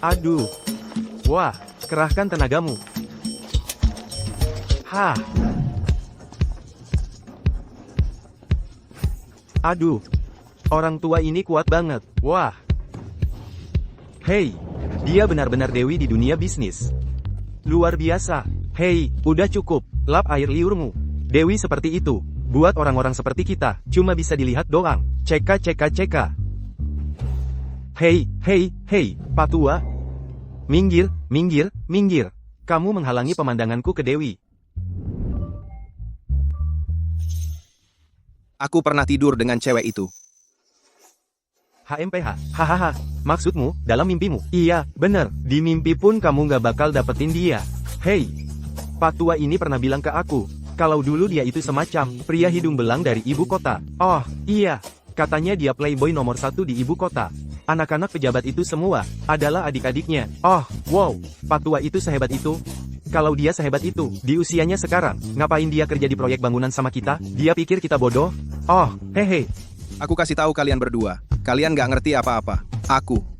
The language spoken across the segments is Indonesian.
Aduh. Wah, kerahkan tenagamu. Hah. Aduh. Orang tua ini kuat banget. Wah. Hei, dia benar-benar dewi di dunia bisnis. Luar biasa. Hei, udah cukup. Lap air liurmu. Dewi seperti itu. Buat orang-orang seperti kita, cuma bisa dilihat doang. Ceka ceka ceka. Hei, hei, hei, Pak Tua. Minggir, minggir, minggir. Kamu menghalangi pemandanganku ke Dewi. Aku pernah tidur dengan cewek itu. HMPH, hahaha. Maksudmu, dalam mimpimu? Iya, bener. Di mimpi pun kamu gak bakal dapetin dia. Hei, Pak Tua ini pernah bilang ke aku, kalau dulu dia itu semacam pria hidung belang dari ibu kota. Oh, iya. Katanya dia playboy nomor 1 di ibu kota. Anak-anak pejabat itu semua adalah adik-adiknya. Oh, wow. Pak Tua itu sehebat itu. Kalau dia sehebat itu, di usianya sekarang, ngapain dia kerja di proyek bangunan sama kita? Dia pikir kita bodoh? Oh, hehe. Aku kasih tahu kalian berdua. Kalian gak ngerti apa-apa.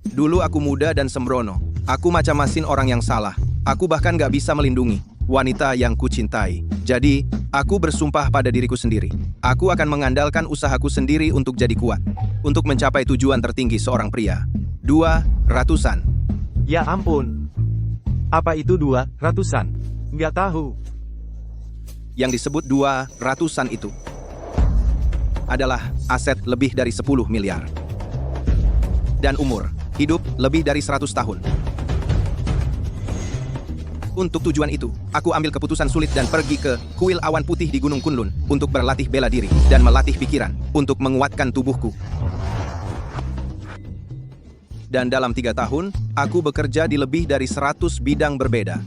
Dulu aku muda dan sembrono. Aku macam-macam orang yang salah. Aku bahkan gak bisa melindungi wanita yang kucintai. Jadi, aku bersumpah pada diriku sendiri. Aku akan mengandalkan usahaku sendiri untuk jadi kuat. Untuk mencapai tujuan tertinggi seorang pria. 200-an. Ya ampun. Apa itu 200-an? Nggak tahu. Yang disebut 200-an itu adalah aset lebih dari 10 miliar. Dan umur hidup lebih dari 100 tahun. Untuk tujuan itu, aku ambil keputusan sulit dan pergi ke kuil awan putih di Gunung Kunlun untuk berlatih bela diri dan melatih pikiran untuk menguatkan tubuhku. Dan dalam 3 tahun, aku bekerja di lebih dari 100 bidang berbeda.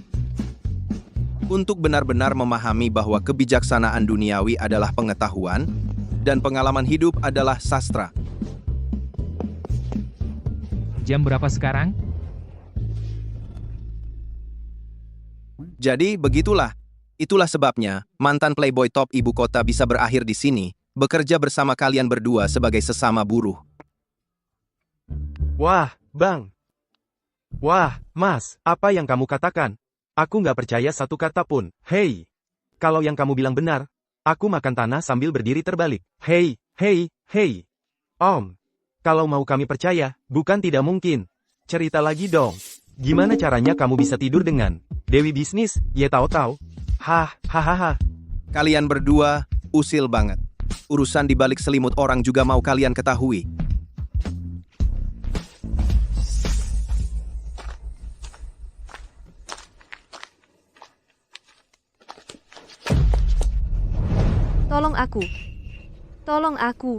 Untuk benar-benar memahami bahwa kebijaksanaan duniawi adalah pengetahuan, dan pengalaman hidup adalah sastra. Jam berapa sekarang? Jadi, begitulah. Itulah sebabnya, mantan playboy top ibu kota bisa berakhir di sini, bekerja bersama kalian berdua sebagai sesama buruh. Wah, Bang. Wah, Mas, apa yang kamu katakan? Aku nggak percaya satu kata pun. Hei, kalau yang kamu bilang benar, aku makan tanah sambil berdiri terbalik. Hei, hei, hei. Om, kalau mau kami percaya, bukan tidak mungkin. Cerita lagi dong. Gimana caranya kamu bisa tidur dengan Dewi bisnis? Ya tahu-tahu. Hahaha. Kalian berdua, usil banget. Urusan di balik selimut orang juga mau kalian ketahui. Tolong aku. Tolong aku.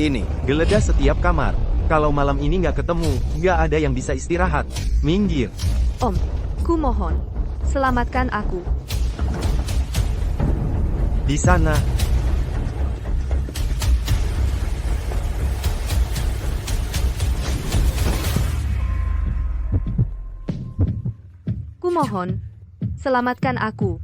Ini, Geledah setiap kamar. Kalau malam ini nggak ketemu, nggak ada yang bisa istirahat. Minggir. Om, ku mohon. Selamatkan aku. Di sana. Ku mohon. Selamatkan aku.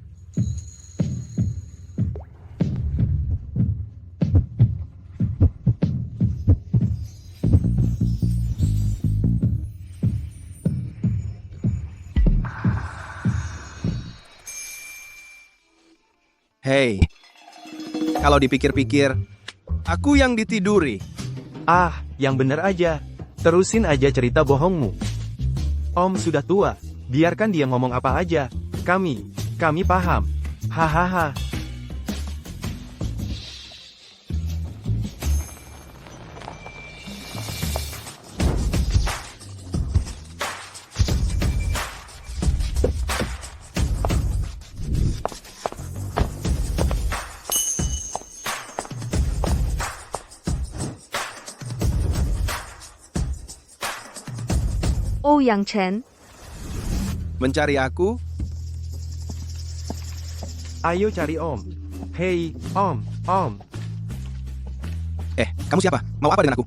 hei. Kalau dipikir-pikir, aku yang ditiduri. Ah, yang bener aja. Terusin aja cerita bohongmu. Om sudah tua. Biarkan dia ngomong apa aja. Kami paham. Hahaha. Oh Yang Chen, Mencari aku? Ayo cari Om. Hei, Om. Kamu siapa? Mau apa dengan aku?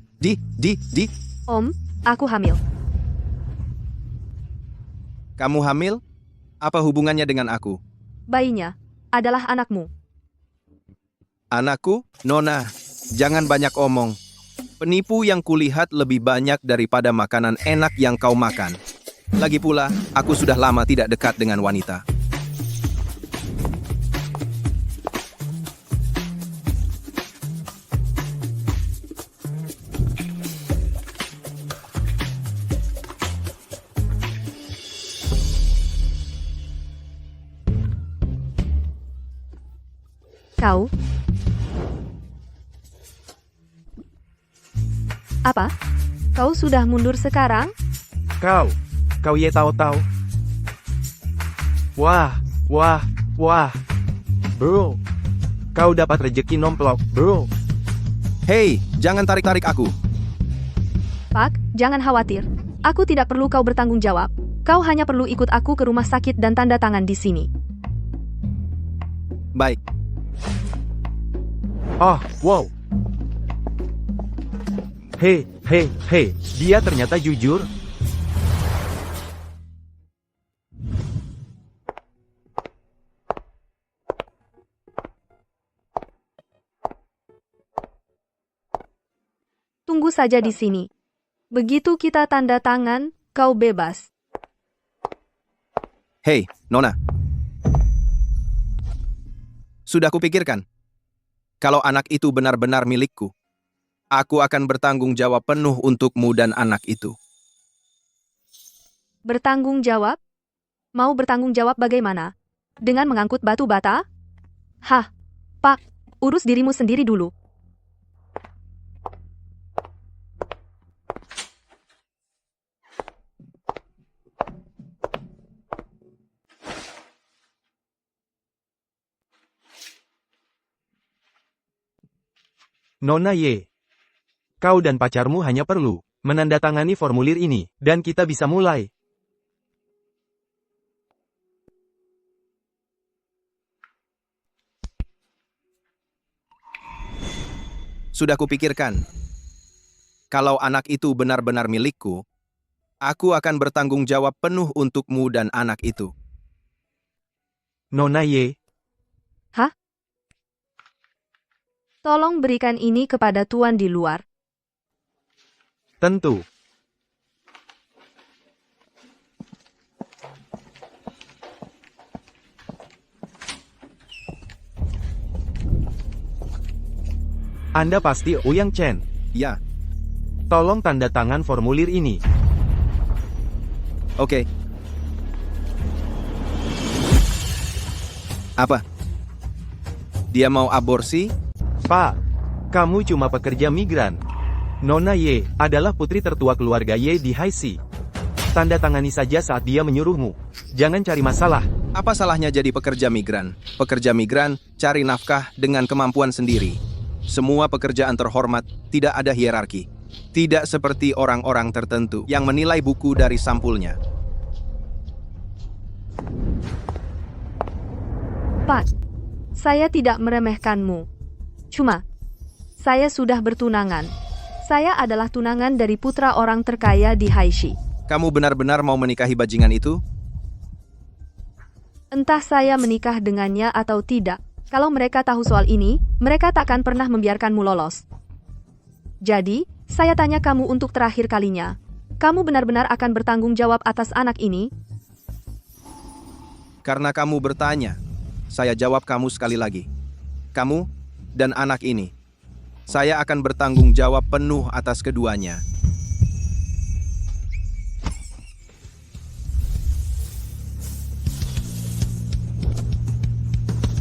Om, aku hamil. Kamu hamil? Apa hubungannya dengan aku? Bayinya adalah anakmu. Anakku? Nona, jangan banyak omong. Penipu yang kulihat lebih banyak daripada makanan enak yang kau makan. Lagi pula, aku sudah lama tidak dekat dengan wanita. Kau? Apa? Kau sudah mundur sekarang? Kau ye tahu-tahu. Wah. Bro, kau dapat rejeki nomplok, bro. Hei, jangan tarik-tarik aku. Pak, jangan khawatir. Aku tidak perlu kau bertanggung jawab. Kau hanya perlu ikut aku ke rumah sakit dan tanda tangan di sini. Baik. Oh, wow. Hei, dia ternyata jujur. Tunggu saja di sini. Begitu kita tanda tangan, kau bebas. Hei, Nona. Sudah kupikirkan. Kalau anak itu benar-benar milikku, aku akan bertanggung jawab penuh untukmu dan anak itu. Bertanggung jawab? Mau bertanggung jawab bagaimana? Dengan mengangkut batu bata? Hah, Pak, urus dirimu sendiri dulu. Nona Ye. Kau dan pacarmu hanya perlu menandatangani formulir ini, dan kita bisa mulai. Sudah kupikirkan. Kalau anak itu benar-benar milikku, aku akan bertanggung jawab penuh untukmu dan anak itu. Nona Ye. Hah? Tolong berikan ini kepada tuan di luar. Tentu. Anda pasti Ouyang Chen. Ya, Tolong tanda tangan formulir ini. oke. Apa? Dia mau aborsi? Pak, kamu cuma pekerja migran. Nona Ye adalah putri tertua keluarga Ye di Haixi. Tanda tangani saja saat dia menyuruhmu. Jangan cari masalah. Apa salahnya jadi pekerja migran? Pekerja migran cari nafkah dengan kemampuan sendiri. Semua pekerjaan terhormat, tidak ada hierarki. Tidak seperti orang-orang tertentu yang menilai buku dari sampulnya. Pak, saya tidak meremehkanmu. Cuma, saya sudah bertunangan. Saya adalah tunangan dari putra orang terkaya di Haixi. Kamu benar-benar mau menikahi bajingan itu? Entah saya menikah dengannya atau tidak. Kalau mereka tahu soal ini, mereka takkan pernah membiarkanmu lolos. Jadi, saya tanya kamu untuk terakhir kalinya. Kamu benar-benar akan bertanggung jawab atas anak ini? Karena kamu bertanya, saya jawab kamu sekali lagi. Kamu dan anak ini, saya akan bertanggung jawab penuh atas keduanya.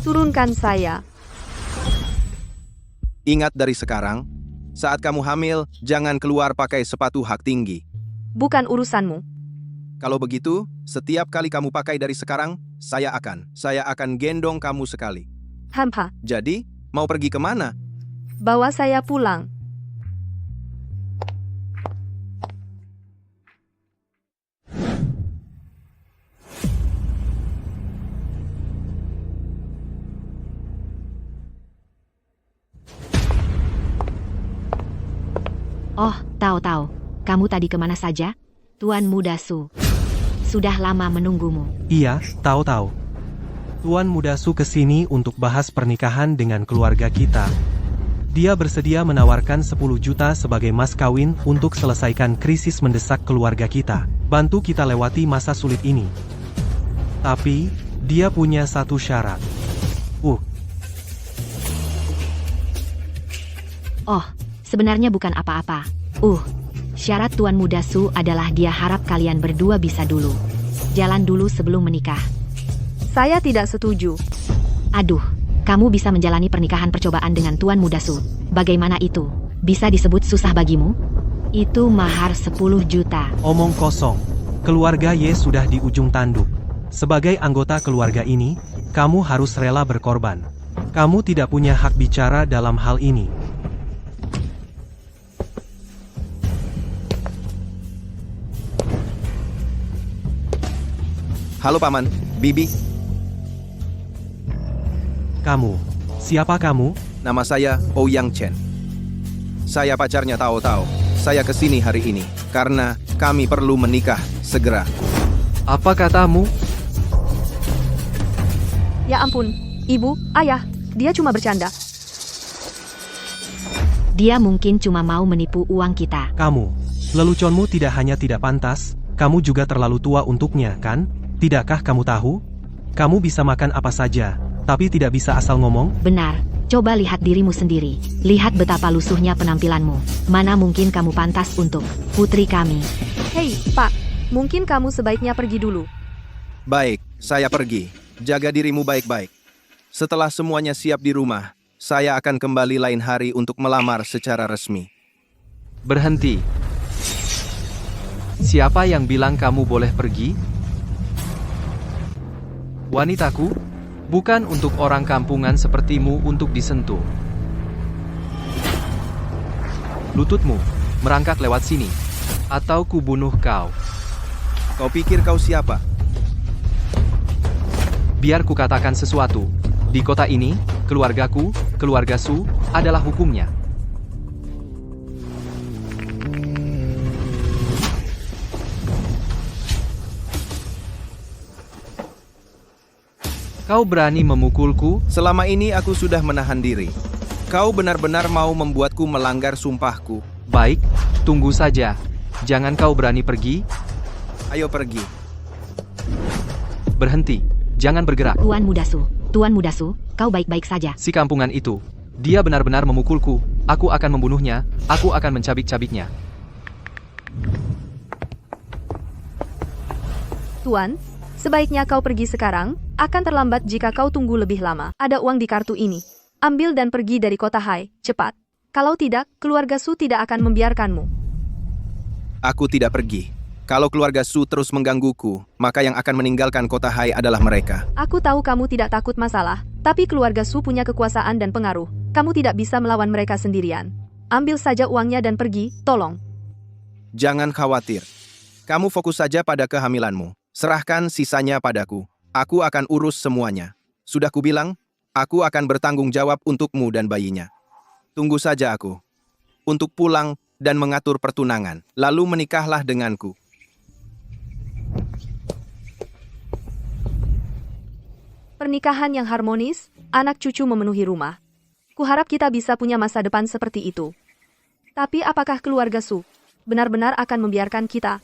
Turunkan saya. Ingat dari sekarang, saat kamu hamil, jangan keluar pakai sepatu hak tinggi. Bukan urusanmu. Kalau begitu, setiap kali kamu pakai dari sekarang, saya akan gendong kamu sekali. Hampa, Jadi, mau pergi kemana? bawa saya pulang. Oh, tahu. Kamu tadi kemana saja? Tuan Muda Su. Sudah lama menunggumu. Iya, tahu. Tuan Muda Su kesini untuk bahas pernikahan dengan keluarga kita. Dia bersedia menawarkan 10 juta sebagai mas kawin untuk selesaikan krisis mendesak keluarga kita. Bantu kita lewati masa sulit ini. Tapi, dia punya satu syarat. Oh, sebenarnya bukan apa-apa. Syarat Tuan Muda Su adalah dia harap kalian berdua bisa dulu jalan dulu sebelum menikah. Saya tidak setuju. Aduh, kamu bisa menjalani pernikahan percobaan dengan Tuan Muda Su. Bagaimana itu? Bisa disebut susah bagimu? Itu mahar 10 juta. Omong kosong. Keluarga Ye sudah di ujung tanduk. Sebagai anggota keluarga ini, kamu harus rela berkorban. Kamu tidak punya hak bicara dalam hal ini. Halo Paman, Bibi. Kamu. Siapa kamu? Nama saya Ouyang Chen. Saya pacarnya Tao Tao. Saya kesini hari ini karena kami perlu menikah segera. Apa katamu? Ya ampun, ibu, ayah, dia cuma bercanda. Dia mungkin cuma mau menipu uang kita. Kamu. Leluconmu tidak hanya tidak pantas, kamu juga terlalu tua untuknya, kan? Tidakkah kamu tahu? Kamu bisa makan apa saja, tapi tidak bisa asal ngomong. Benar, coba lihat dirimu sendiri. Lihat betapa lusuhnya penampilanmu. Mana mungkin kamu pantas untuk putri kami. Hei, Pak, mungkin kamu sebaiknya pergi dulu. Baik, saya pergi. Jaga dirimu baik-baik. Setelah semuanya siap di rumah, saya akan kembali lain hari untuk melamar secara resmi. Berhenti. Siapa yang bilang kamu boleh pergi? Wanitaku, bukan untuk orang kampungan sepertimu untuk disentuh. Lututmu, merangkak lewat sini. Atau kubunuh kau. Kau pikir kau siapa? Biar kukatakan sesuatu. Di kota ini, keluargaku, keluarga Su, adalah hukumnya. Kau berani memukulku? Selama ini aku sudah menahan diri. Kau benar-benar mau membuatku melanggar sumpahku. Baik, tunggu saja. Jangan kau berani pergi. Ayo pergi. Berhenti. Jangan bergerak. Tuan Muda Su, kau baik-baik saja. Si kampungan itu. Dia benar-benar memukulku. Aku akan membunuhnya. Aku akan mencabik-cabiknya. Tuan, sebaiknya kau pergi sekarang, akan terlambat jika kau tunggu lebih lama. Ada uang di kartu ini. Ambil dan pergi dari kota Hai, cepat. Kalau tidak, keluarga Su tidak akan membiarkanmu. Aku tidak pergi. Kalau keluarga Su terus menggangguku, maka yang akan meninggalkan kota Hai adalah mereka. Aku tahu kamu tidak takut masalah, tapi keluarga Su punya kekuasaan dan pengaruh. Kamu tidak bisa melawan mereka sendirian. Ambil saja uangnya dan pergi, tolong. Jangan khawatir. Kamu fokus saja pada kehamilanmu. Serahkan sisanya padaku. Aku akan urus semuanya. Sudah kubilang, aku akan bertanggung jawab untukmu dan bayinya. Tunggu saja aku. Untuk pulang dan mengatur pertunangan. Lalu menikahlah denganku. Pernikahan yang harmonis, anak cucu memenuhi rumah. Kuharap kita bisa punya masa depan seperti itu. Tapi apakah keluarga Su benar-benar akan membiarkan kita?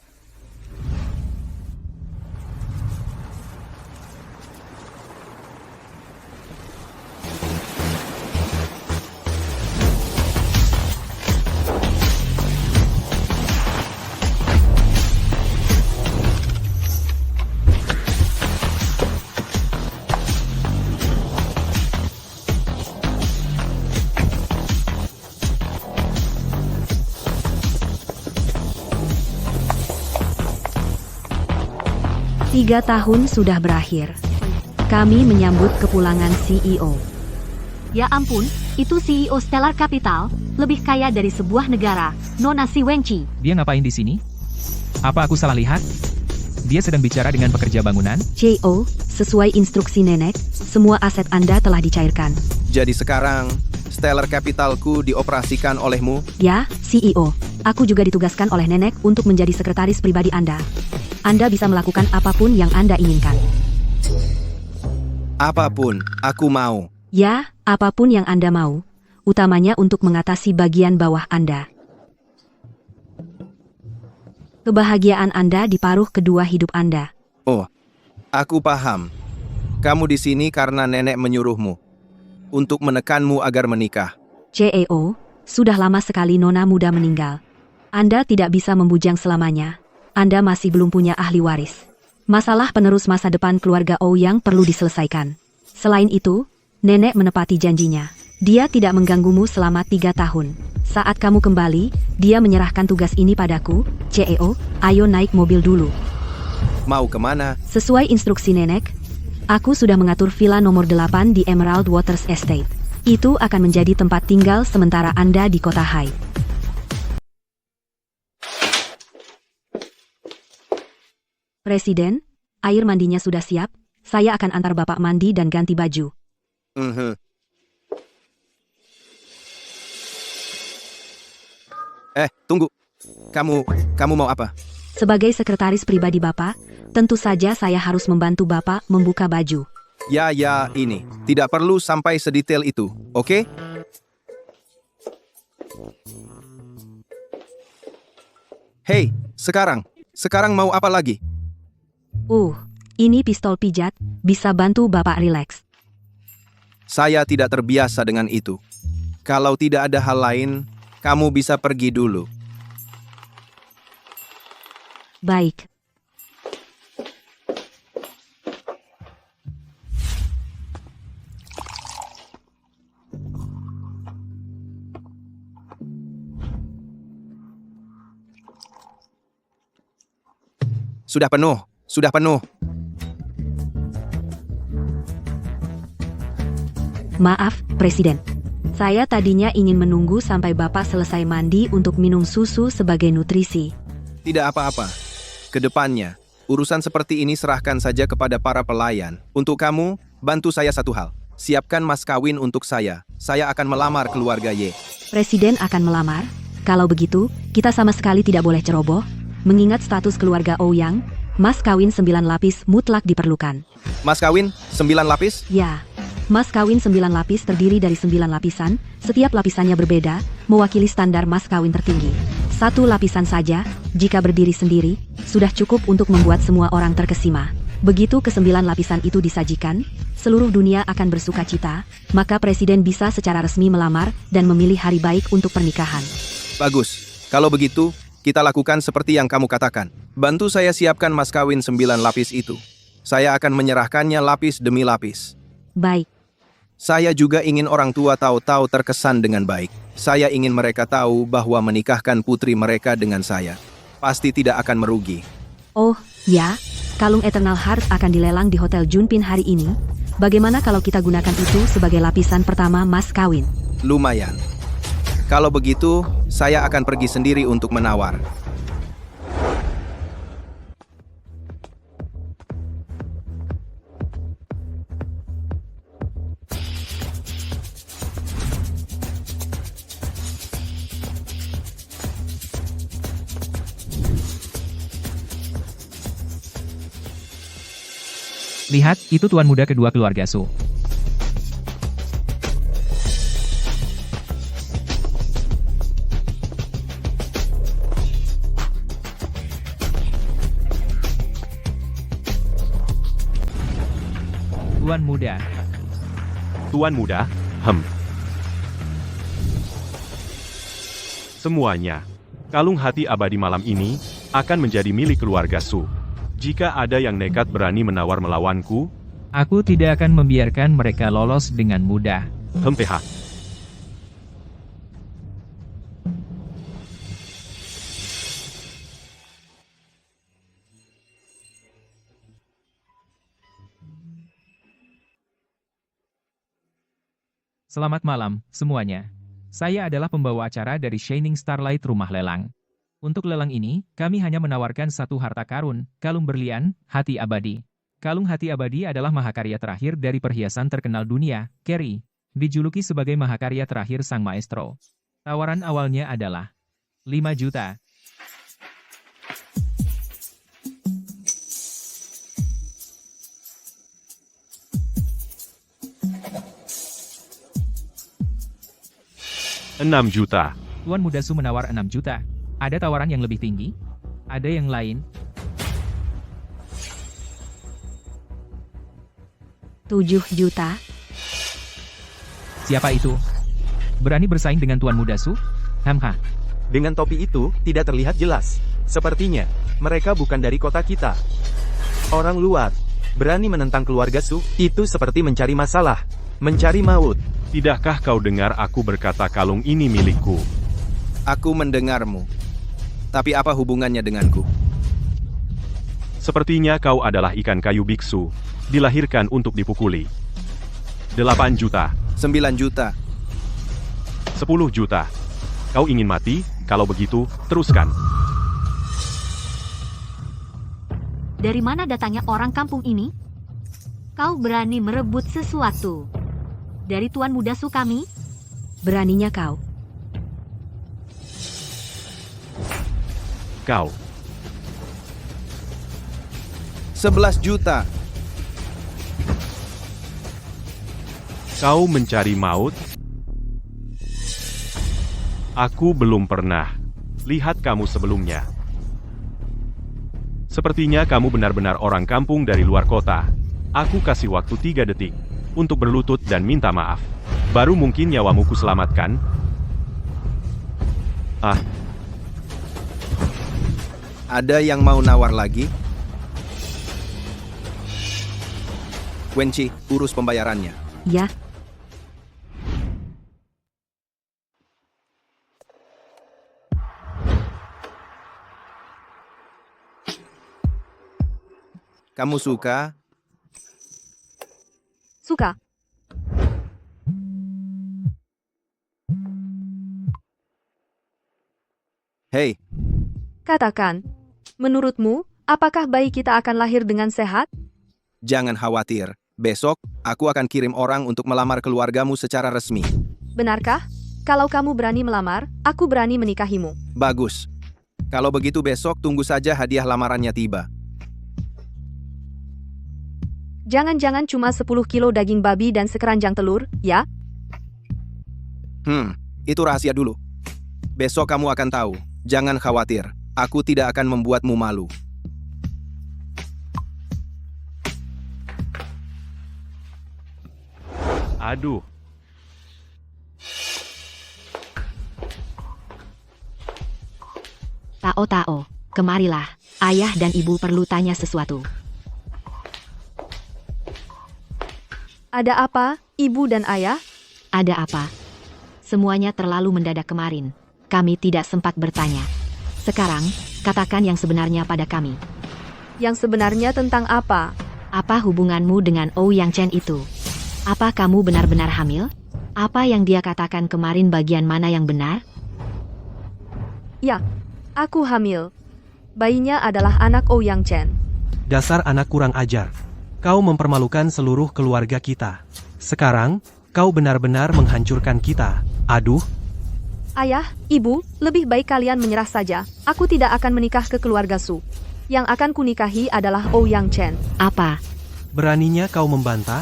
Tiga tahun sudah berakhir. Kami menyambut kepulangan CEO. Ya ampun, itu CEO Stellar Capital, lebih kaya dari sebuah negara, Nona Si Wenqi. Dia ngapain di sini? Apa aku salah lihat? Dia sedang bicara dengan pekerja bangunan? CEO, sesuai instruksi nenek, semua aset Anda telah dicairkan. Jadi sekarang, Stellar Capitalku dioperasikan olehmu? Ya, CEO. Aku juga ditugaskan oleh nenek untuk menjadi sekretaris pribadi Anda. Anda bisa melakukan apapun yang Anda inginkan. Apapun, aku mau. Ya, apapun yang Anda mau. utamanya untuk mengatasi bagian bawah Anda. Kebahagiaan Anda di paruh kedua hidup Anda. Oh, aku paham. Kamu di sini karena nenek menyuruhmu untuk menekanmu agar menikah. CEO, sudah lama sekali nona muda meninggal. Anda tidak bisa membujang selamanya. Anda masih belum punya ahli waris. Masalah penerus masa depan keluarga Ouyang perlu diselesaikan. Selain itu, nenek menepati janjinya. Dia tidak mengganggumu selama 3 tahun. Saat kamu kembali, dia menyerahkan tugas ini padaku. CEO, ayo naik mobil dulu. Mau kemana? Sesuai instruksi nenek, aku sudah mengatur villa nomor 8 di Emerald Waters Estate. Itu akan menjadi tempat tinggal sementara Anda di kota Hai. Presiden, air mandinya sudah siap. Saya akan antar Bapak mandi dan ganti baju. Tunggu. Kamu mau apa? Sebagai sekretaris pribadi Bapak, tentu saja saya harus membantu Bapak membuka baju. Ya, ini. Tidak perlu sampai sedetail itu, oke? Hei, sekarang mau apa lagi? Ini pistol pijat, bisa bantu Bapak rileks. Saya tidak terbiasa dengan itu. Kalau tidak ada hal lain, kamu bisa pergi dulu. Baik. Sudah penuh. Maaf, Presiden. Saya tadinya ingin menunggu sampai Bapak selesai mandi untuk minum susu sebagai nutrisi. Tidak apa-apa. Kedepannya, urusan seperti ini serahkan saja kepada para pelayan. Untuk kamu, bantu saya satu hal. Siapkan mas kawin untuk saya. Saya akan melamar keluarga Y. Presiden akan melamar? Kalau begitu, kita sama sekali tidak boleh ceroboh. Mengingat status keluarga Ouyang, mas kawin 9 lapis mutlak diperlukan. Mas kawin, 9 lapis? Ya, mas kawin 9 lapis terdiri dari 9 lapisan, setiap lapisannya berbeda, mewakili standar mas kawin tertinggi. 1 lapisan saja, jika berdiri sendiri, sudah cukup untuk membuat semua orang terkesima. Begitu ke-9 lapisan itu disajikan, seluruh dunia akan bersuka cita, maka Presiden bisa secara resmi melamar dan memilih hari baik untuk pernikahan. Bagus. Kalau begitu, kita lakukan seperti yang kamu katakan. Bantu saya siapkan mas kawin 9 lapis itu. Saya akan menyerahkannya lapis demi lapis. Baik. Saya juga ingin orang tua tahu-tahu terkesan dengan baik. Saya ingin mereka tahu bahwa menikahkan putri mereka dengan saya pasti tidak akan merugi. Oh, ya, kalung Eternal Heart akan dilelang di Hotel Junpin hari ini. Bagaimana kalau kita gunakan itu sebagai lapisan pertama mas kawin? Lumayan. Kalau begitu, saya akan pergi sendiri untuk menawar. Lihat, itu tuan muda kedua keluarga Su. Tuan muda. Tuan muda, Semuanya, kalung hati abadi malam ini, akan menjadi milik keluarga Su. Jika ada yang nekat berani menawar melawanku, Aku tidak akan membiarkan mereka lolos dengan mudah. PH. Selamat malam, semuanya. Saya adalah pembawa acara dari Shining Starlight Rumah Lelang. Untuk lelang ini, kami hanya menawarkan satu harta karun, kalung berlian, hati abadi. Kalung hati abadi adalah mahakarya terakhir dari perhiasan terkenal dunia, Kerry. Dijuluki sebagai mahakarya terakhir sang maestro. Tawaran awalnya adalah 5 juta. 6 juta. Tuan Muda Su menawar 6 juta. Ada tawaran yang lebih tinggi? Ada yang lain? 7 juta. Siapa itu? Berani bersaing dengan Tuan Muda Su? Hamha. Dengan topi itu, tidak terlihat jelas. Sepertinya, mereka bukan dari kota kita. Orang luar, berani menentang keluarga Su, itu seperti mencari masalah. Mencari maut. Tidakkah kau dengar aku berkata kalung ini milikku? Aku mendengarmu. Tapi apa hubungannya denganku? Sepertinya kau adalah ikan kayu biksu, dilahirkan untuk dipukuli. 8 juta. 9 juta. 10 juta. Kau ingin mati? Kalau begitu, teruskan. Dari mana datangnya orang kampung ini? Kau berani merebut sesuatu dari Tuan Muda Su kami? Beraninya kau. Kau. 11 juta. Kau mencari maut? Aku belum pernah lihat kamu sebelumnya. Sepertinya kamu benar-benar orang kampung dari luar kota. Aku kasih waktu 3 detik untuk berlutut dan minta maaf. Baru mungkin nyawamu kuselamatkan. Ah, Ada yang mau nawar lagi? Wenci, urus pembayarannya. Ya, Kamu suka? Suka. Hei, Katakan, menurutmu, apakah bayi kita akan lahir dengan sehat? jangan khawatir. Besok, aku akan kirim orang untuk melamar keluargamu secara resmi. Benarkah? Kalau kamu berani melamar, aku berani menikahimu. Bagus. Kalau begitu besok tunggu saja hadiah lamarannya tiba. Jangan-jangan cuma 10 kilo daging babi dan sekeranjang telur, ya? Itu rahasia dulu. Besok kamu akan tahu. Jangan khawatir. Aku tidak akan membuatmu malu. aduh. Tao, kemarilah. Ayah dan ibu perlu tanya sesuatu. Ada apa, ibu dan ayah? Ada apa? Semuanya terlalu mendadak kemarin. Kami tidak sempat bertanya. Sekarang, katakan yang sebenarnya pada kami. Yang sebenarnya tentang apa? Apa hubunganmu dengan Ouyang Chen itu? Apa kamu benar-benar hamil? Apa yang dia katakan kemarin bagian mana yang benar? Ya, aku hamil. Bayinya adalah anak Ouyang Chen. Dasar anak kurang ajar. Kau mempermalukan seluruh keluarga kita. Sekarang, kau benar-benar menghancurkan kita. Aduh, Ayah, ibu, lebih baik kalian menyerah saja. Aku tidak akan menikah ke keluarga Su. Yang akan kunikahi adalah Ouyang Chen. Apa? beraninya kau membantah?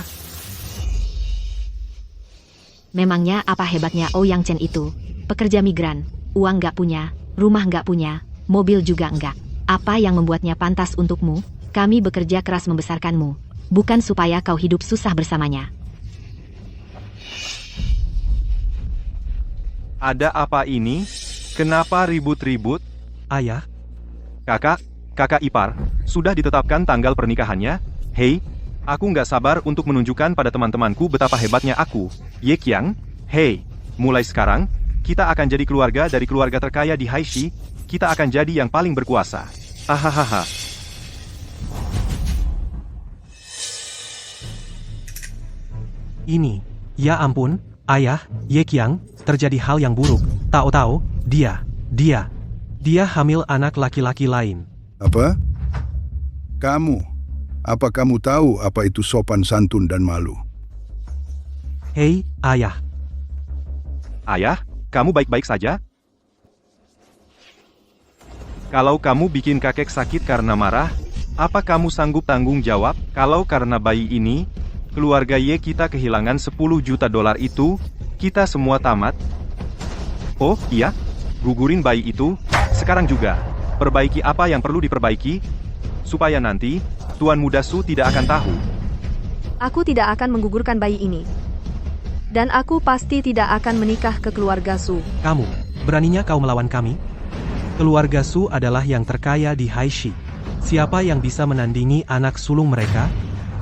Memangnya apa hebatnya Ouyang Chen itu? Pekerja migran, uang nggak punya, rumah nggak punya, mobil juga nggak. Apa yang membuatnya pantas untukmu? Kami bekerja keras membesarkanmu, bukan supaya kau hidup susah bersamanya. Ada apa ini? Kenapa ribut-ribut? Ayah, Kakak ipar, sudah ditetapkan tanggal pernikahannya? Hei, aku nggak sabar untuk menunjukkan pada teman-temanku betapa hebatnya aku. Ye Qiang, hei, mulai sekarang, kita akan jadi keluarga dari keluarga terkaya di Haishi, kita akan jadi yang paling berkuasa. Hahaha. ini. Ya ampun, ayah, Ye Qiang, terjadi hal yang buruk. Tahu-tahu, dia hamil anak laki-laki lain. Apa? Apa kamu tahu apa itu sopan santun dan malu? Hei, ayah. Ayah, kamu baik-baik saja? Kalau kamu bikin kakek sakit karena marah, apa kamu sanggup tanggung jawab? Kalau karena bayi ini, keluarga Ye kita kehilangan $10 juta itu, kita semua tamat. Oh, iya? Gugurin bayi itu, sekarang juga. Perbaiki apa yang perlu diperbaiki, supaya nanti, Tuan Muda Su tidak akan tahu. Aku tidak akan menggugurkan bayi ini. Dan aku pasti tidak akan menikah ke keluarga Su. Kamu, beraninya kau melawan kami? Keluarga Su adalah yang terkaya di Haishi. Siapa yang bisa menandingi anak sulung mereka?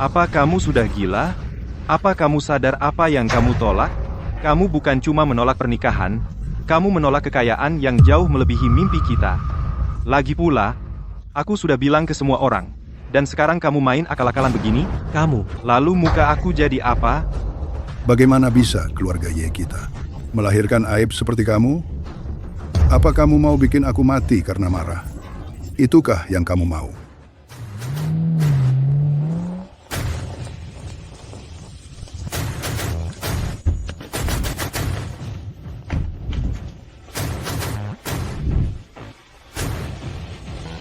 Apa kamu sudah gila? Apa kamu sadar apa yang kamu tolak? Kamu bukan cuma menolak pernikahan, kamu menolak kekayaan yang jauh melebihi mimpi kita. Lagi pula, aku sudah bilang ke semua orang. Dan sekarang kamu main akal-akalan begini? Kamu, Lalu muka aku jadi apa? Bagaimana bisa keluarga Ye kita melahirkan aib seperti kamu? Apa kamu mau bikin aku mati karena marah? Itukah yang kamu mau?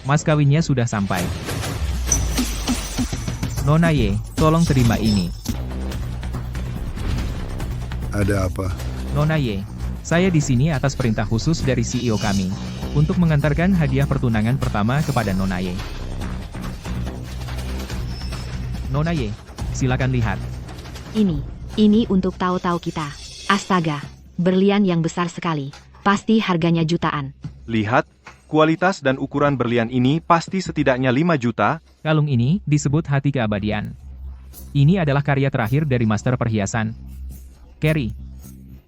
Mas kawinnya sudah sampai. Nona Ye, tolong terima ini. Ada apa? Nona Ye, saya di sini atas perintah khusus dari CEO kami, untuk mengantarkan hadiah pertunangan pertama kepada Nona Ye. Nona Ye, silakan lihat. Ini untuk tahu-tahu kita. Astaga, berlian yang besar sekali. Pasti harganya jutaan. Lihat, kualitas dan ukuran berlian ini pasti setidaknya 5 juta. Kalung ini disebut hati keabadian. Ini adalah karya terakhir dari master perhiasan, Carrie.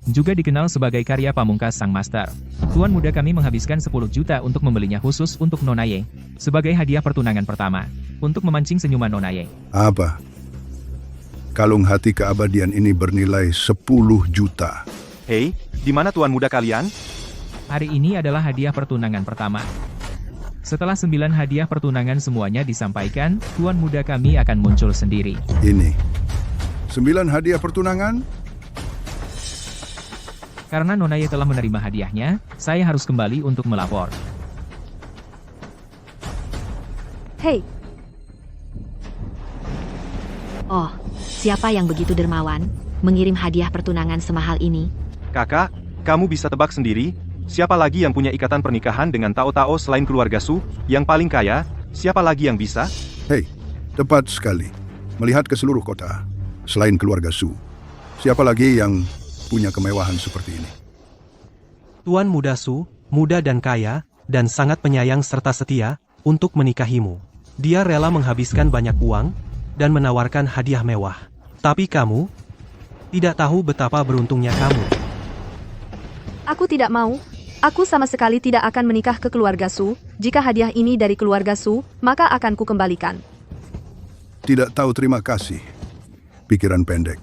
Juga dikenal sebagai karya pamungkas sang master. Tuan muda kami menghabiskan 10 juta untuk membelinya khusus untuk Nona Ye, sebagai hadiah pertunangan pertama, untuk memancing senyuman Nona Ye. Apa? Kalung hati keabadian ini bernilai 10 juta. Hei, di mana tuan muda kalian? Hari ini adalah hadiah pertunangan pertama. Setelah 9 hadiah pertunangan semuanya disampaikan, tuan muda kami akan muncul sendiri. Ini 9 hadiah pertunangan? Karena Nona Ye telah menerima hadiahnya, saya harus kembali untuk melapor. Hei, Oh, siapa yang begitu dermawan, mengirim hadiah pertunangan semahal ini? Kakak, kamu bisa tebak sendiri, siapa lagi yang punya ikatan pernikahan dengan Tao Tao selain keluarga Su, yang paling kaya, siapa lagi yang bisa? Hei, tepat sekali. Melihat ke seluruh kota, selain keluarga Su, siapa lagi yang punya kemewahan seperti ini? Tuan Muda Su, muda dan kaya, dan sangat penyayang serta setia, untuk menikahimu. Dia rela menghabiskan banyak uang, dan menawarkan hadiah mewah. Tapi kamu, tidak tahu betapa beruntungnya kamu. aku tidak mau. Aku sama sekali tidak akan menikah ke keluarga Su. Jika hadiah ini dari keluarga Su, maka akan kukembalikan. Tidak tahu terima kasih. Pikiran pendek.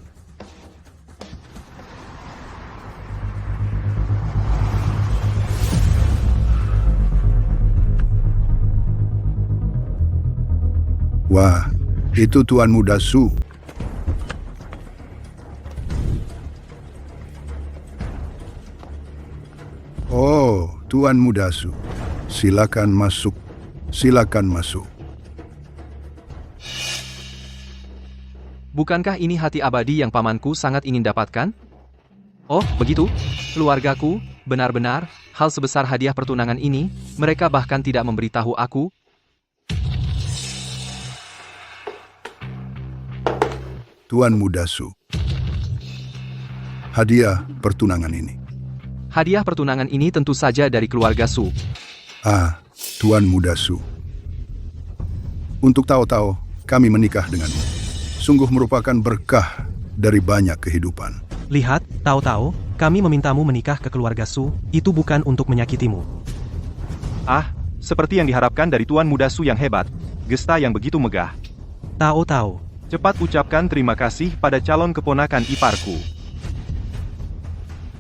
Wah, itu Tuan Muda Su. Oh, Tuan Muda Su. Silakan masuk. Silakan masuk. Bukankah ini hati abadi yang pamanku sangat ingin dapatkan? Oh, begitu? Keluargaku, benar-benar, hal sebesar hadiah pertunangan ini, mereka bahkan tidak memberitahu aku. Tuan Muda Su. Hadiah pertunangan ini. Hadiah pertunangan ini tentu saja dari keluarga Su. Ah, Tuan Muda Su. Untuk tahu-tahu, kami menikah denganmu. Sungguh merupakan berkah dari banyak kehidupan. Lihat, tahu-tahu, kami memintamu menikah ke keluarga Su, itu bukan untuk menyakitimu. Ah, seperti yang diharapkan dari Tuan Muda Su yang hebat, gesta yang begitu megah. Tahu-tahu. Cepat ucapkan terima kasih pada calon keponakan iparku.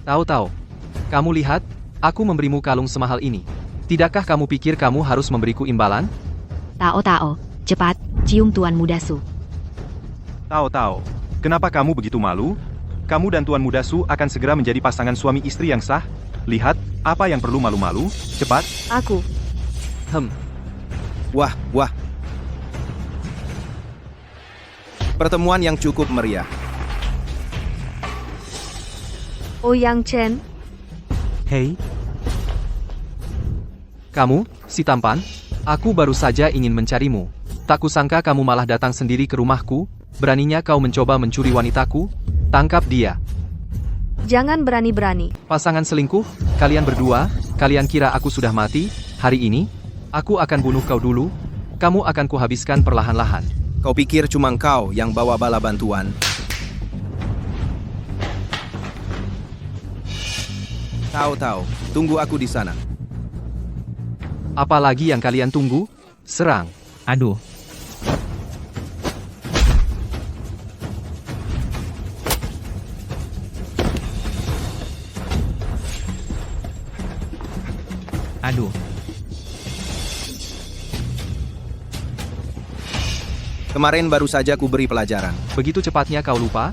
Tahu-tahu. Kamu lihat, aku memberimu kalung semahal ini. Tidakkah kamu pikir kamu harus memberiku imbalan? Tao, cepat, cium Tuan Muda Su. Tahu-tahu, kenapa kamu begitu malu? Kamu dan Tuan Muda Su akan segera menjadi pasangan suami istri yang sah. Lihat, apa yang perlu malu-malu? Cepat. Aku. Wah. Pertemuan yang cukup meriah. Oh Yang Chen, Hei, Kamu, si tampan? Aku baru saja ingin mencarimu. Tak kusangka kamu malah datang sendiri ke rumahku. Beraninya kau mencoba mencuri wanitaku? Tangkap dia. Jangan berani-berani. Pasangan selingkuh, kalian berdua, kalian kira aku sudah mati? Hari ini, aku akan bunuh kau dulu. Kamu akan kuhabiskan perlahan-lahan. Kau pikir cuma kau yang bawa bala bantuan? Tahu, tunggu aku di sana. Apalagi yang kalian tunggu? Serang. Aduh, aduh. Kemarin baru saja ku beri pelajaran. Begitu cepatnya kau lupa?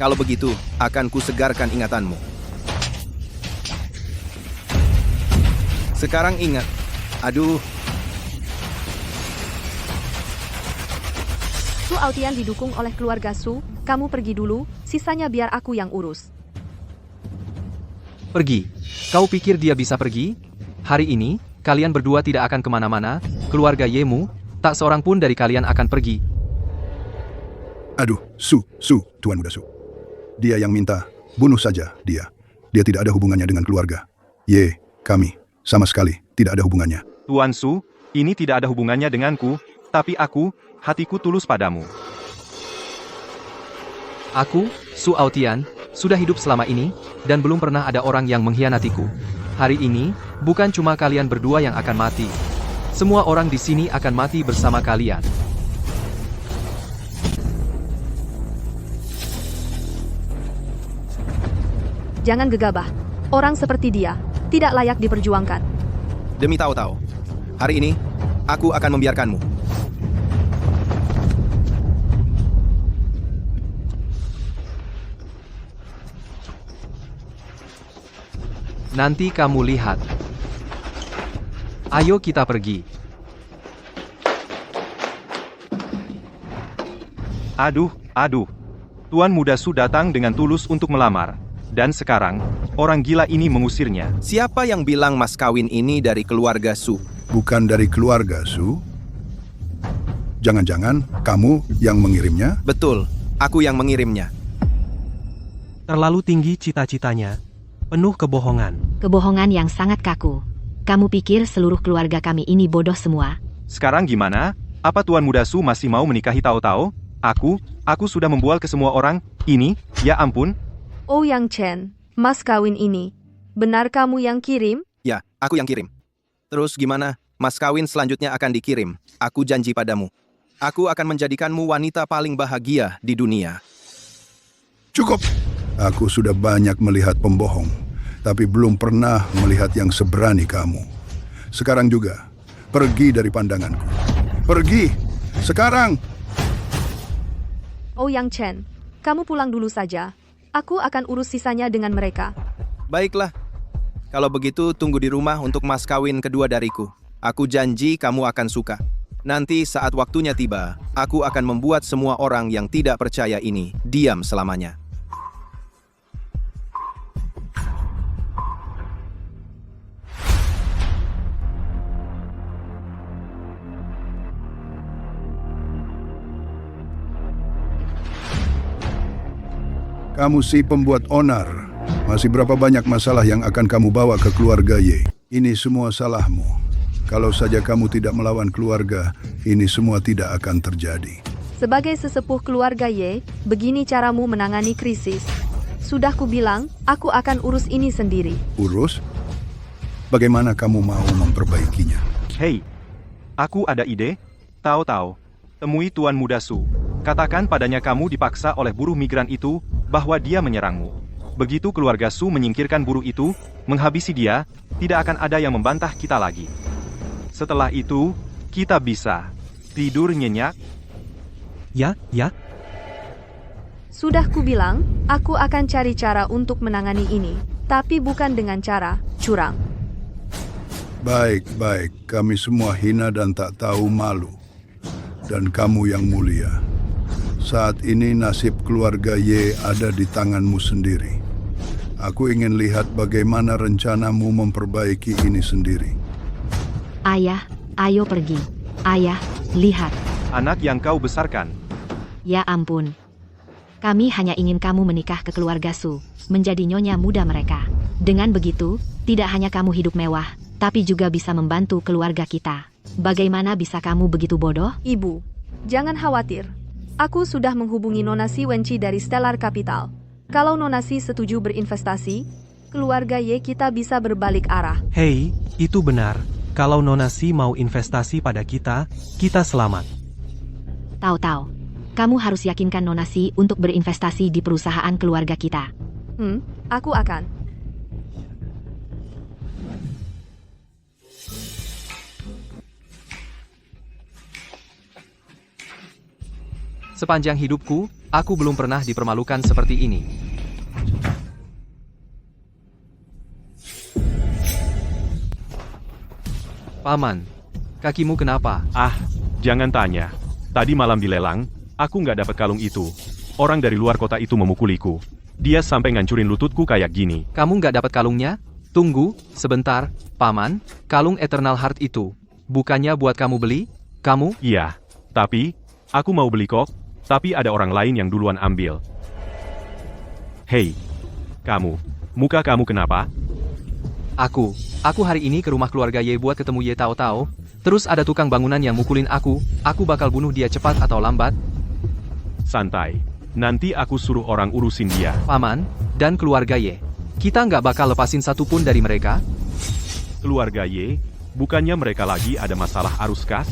Kalau begitu, akan ku segarkan ingatanmu. Sekarang ingat. Aduh, Su Aotian didukung oleh keluarga Su, kamu pergi dulu, sisanya biar aku yang urus. Pergi. Kau pikir dia bisa pergi? Hari ini, kalian berdua tidak akan kemana-mana. Keluarga Yemu, tak seorang pun dari kalian akan pergi. Aduh, Su, Tuan Muda Su. Dia yang minta, bunuh saja dia. Dia tidak ada hubungannya dengan keluarga. Kami, sama sekali, tidak ada hubungannya. Tuan Su, ini tidak ada hubungannya denganku, tapi hatiku tulus padamu. Aku, Su Aotian, sudah hidup selama ini, dan belum pernah ada orang yang mengkhianatiku. Hari ini, bukan cuma kalian berdua yang akan mati. Semua orang di sini akan mati bersama kalian. Jangan gegabah. Orang seperti dia, tidak layak diperjuangkan. demi tahu-tahu. Hari ini, aku akan membiarkanmu. Nanti kamu lihat. Ayo kita pergi. Aduh. Tuan Muda Su datang dengan tulus untuk melamar. Dan sekarang, orang gila ini mengusirnya. Siapa yang bilang mas kawin ini dari keluarga Su? Bukan dari keluarga Su? Jangan-jangan kamu yang mengirimnya? Betul, aku yang mengirimnya. terlalu tinggi cita-citanya. Penuh kebohongan. Kebohongan yang sangat kaku. Kamu pikir seluruh keluarga kami ini bodoh semua? Sekarang gimana? Apa Tuan Muda Su masih mau menikahi Tao-Tao? Aku sudah membual ke semua orang. Ini, ya ampun. Oh Yang Chen, mas kawin ini. Benar kamu yang kirim? Ya, aku yang kirim. Terus gimana? Mas kawin selanjutnya akan dikirim. Aku janji padamu. Aku akan menjadikanmu wanita paling bahagia di dunia. Cukup. Aku sudah banyak melihat pembohong, tapi belum pernah melihat yang seberani kamu. Sekarang juga, pergi dari pandanganku. Pergi! Sekarang! Oh Yang Chen, kamu pulang dulu saja. Aku akan urus sisanya dengan mereka. Baiklah. Kalau begitu, tunggu di rumah untuk mas kawin kedua dariku. Aku janji kamu akan suka. Nanti saat waktunya tiba, aku akan membuat semua orang yang tidak percaya ini diam selamanya. Kamu si pembuat onar. Masih berapa banyak masalah yang akan kamu bawa ke keluarga Ye? Ini semua salahmu. Kalau saja kamu tidak melawan keluarga, ini semua tidak akan terjadi. Sebagai sesepuh keluarga Ye, begini caramu menangani krisis. Sudah kubilang, aku akan urus ini sendiri. Urus? Bagaimana kamu mau memperbaikinya? Hei, aku ada ide. Tao-Tao, temui Tuan Muda Su. Katakan padanya kamu dipaksa oleh buruh migran itu bahwa dia menyerangmu. Begitu keluarga Su menyingkirkan buruh itu, menghabisi dia, tidak akan ada yang membantah kita lagi. Setelah itu, kita bisa tidur nyenyak. Ya. Sudah kubilang, aku akan cari cara untuk menangani ini, tapi bukan dengan cara curang. Baik, kami semua hina dan tak tahu malu. Dan kamu yang mulia. Saat ini nasib keluarga Ye ada di tanganmu sendiri. Aku ingin lihat bagaimana rencanamu memperbaiki ini sendiri. Ayah, ayo pergi. Ayah, lihat. Anak yang kau besarkan. Ya ampun. Kami hanya ingin kamu menikah ke keluarga Su, menjadi nyonya muda mereka. Dengan begitu, tidak hanya kamu hidup mewah, tapi juga bisa membantu keluarga kita. Bagaimana bisa kamu begitu bodoh? Ibu, jangan khawatir. Aku sudah menghubungi Nona Si Wenci dari Stellar Capital. Kalau Nona Si setuju berinvestasi, keluarga Ye kita bisa berbalik arah. Hei, itu benar. Kalau Nona Si mau investasi pada kita, kita selamat. Tahu-tahu. Kamu harus yakinkan Nona Si untuk berinvestasi di perusahaan keluarga kita. Aku akan. Sepanjang hidupku, aku belum pernah dipermalukan seperti ini. Paman, kakimu kenapa? Jangan tanya. Tadi malam di lelang, aku nggak dapat kalung itu. Orang dari luar kota itu memukuliku. Dia sampai ngancurin lututku kayak gini. Kamu nggak dapat kalungnya? Tunggu, sebentar, Paman. Kalung Eternal Heart itu, bukannya buat kamu beli? Kamu? Iya, tapi aku mau beli kok. Tapi ada orang lain yang duluan ambil. Hei, kamu, muka kamu kenapa? Aku hari ini ke rumah keluarga Ye buat ketemu Ye Tao Tao. Terus ada tukang bangunan yang mukulin aku bakal bunuh dia cepat atau lambat. Santai, nanti aku suruh orang urusin dia. Paman, dan keluarga Ye. Kita nggak bakal lepasin satupun dari mereka. Keluarga Ye, bukannya mereka lagi ada masalah arus kas?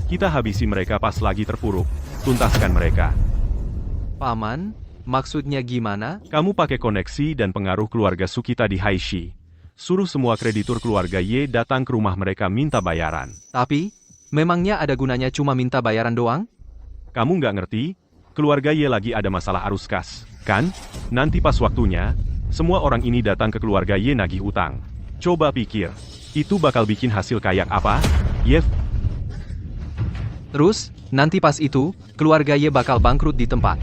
Kita habisi mereka pas lagi terpuruk. Tuntaskan mereka. Paman, maksudnya gimana? Kamu pakai koneksi dan pengaruh keluarga Su kita di Haishi. Suruh semua kreditur keluarga Ye datang ke rumah mereka minta bayaran. Tapi, memangnya ada gunanya cuma minta bayaran doang? Kamu nggak ngerti? Keluarga Ye lagi ada masalah arus kas, kan? Nanti pas waktunya, semua orang ini datang ke keluarga Ye nagih utang. Coba pikir, itu bakal bikin hasil kayak apa? Yev. Terus, nanti pas itu, keluarga Ye bakal bangkrut di tempat.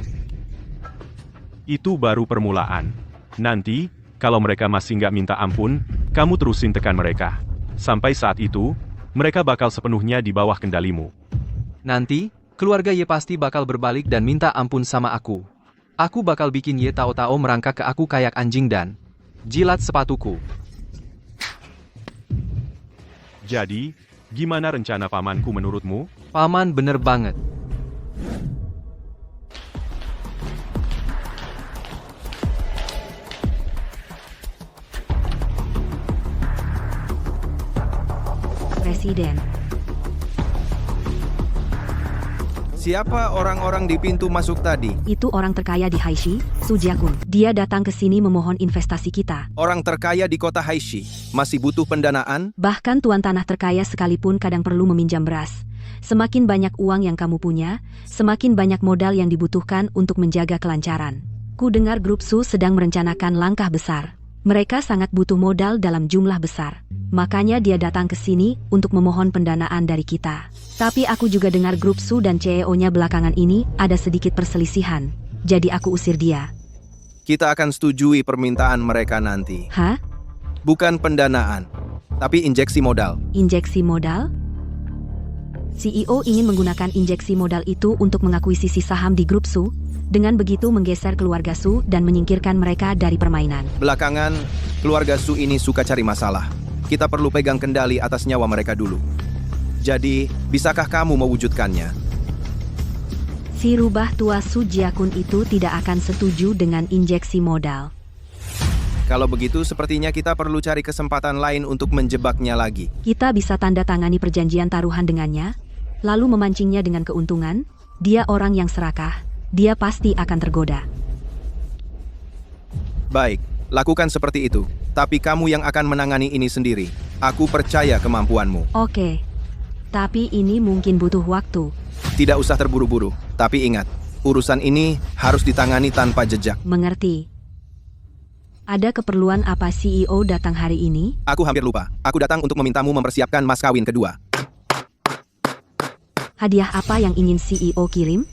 Itu baru permulaan. Nanti, kalau mereka masih nggak minta ampun, kamu terusin tekan mereka. Sampai saat itu, mereka bakal sepenuhnya di bawah kendalimu. Nanti, keluarga Ye pasti bakal berbalik dan minta ampun sama aku. Aku bakal bikin Ye Tao Tao merangkak ke aku kayak anjing dan jilat sepatuku. Jadi, gimana rencana pamanku menurutmu? Paman bener banget. Presiden. Siapa orang-orang di pintu masuk tadi? Itu orang terkaya di Haishi, Su Jiakun. Dia datang ke sini memohon investasi kita. Orang terkaya di kota Haishi masih butuh pendanaan? Bahkan tuan tanah terkaya sekalipun kadang perlu meminjam beras. Semakin banyak uang yang kamu punya, semakin banyak modal yang dibutuhkan untuk menjaga kelancaran. Ku dengar grup Su sedang merencanakan langkah besar. Mereka sangat butuh modal dalam jumlah besar. Makanya dia datang ke sini untuk memohon pendanaan dari kita. Tapi aku juga dengar grup Su dan CEO-nya belakangan ini ada sedikit perselisihan. Jadi aku usir dia. Kita akan setujui permintaan mereka nanti. Hah? Bukan pendanaan, tapi injeksi modal. Injeksi modal? CEO ingin menggunakan injeksi modal itu untuk mengakuisisi saham di grup Su. Dengan begitu menggeser keluarga Su dan menyingkirkan mereka dari permainan. Belakangan, keluarga Su ini suka cari masalah. Kita perlu pegang kendali atas nyawa mereka dulu. Jadi, bisakah kamu mewujudkannya? Si rubah tua Su Jiakun itu tidak akan setuju dengan injeksi modal. Kalau begitu, sepertinya kita perlu cari kesempatan lain untuk menjebaknya lagi. Kita bisa tanda tangani perjanjian taruhan dengannya, lalu memancingnya dengan keuntungan. Dia orang yang serakah. Dia pasti akan tergoda. Baik, lakukan seperti itu. Tapi kamu yang akan menangani ini sendiri. Aku percaya kemampuanmu. Oke. Tapi ini mungkin butuh waktu. Tidak usah terburu-buru. Tapi ingat, urusan ini harus ditangani tanpa jejak. Mengerti. Ada keperluan apa CEO datang hari ini? Aku hampir lupa. Aku datang untuk memintamu mempersiapkan mas kawin kedua. Hadiah apa yang ingin CEO kirim?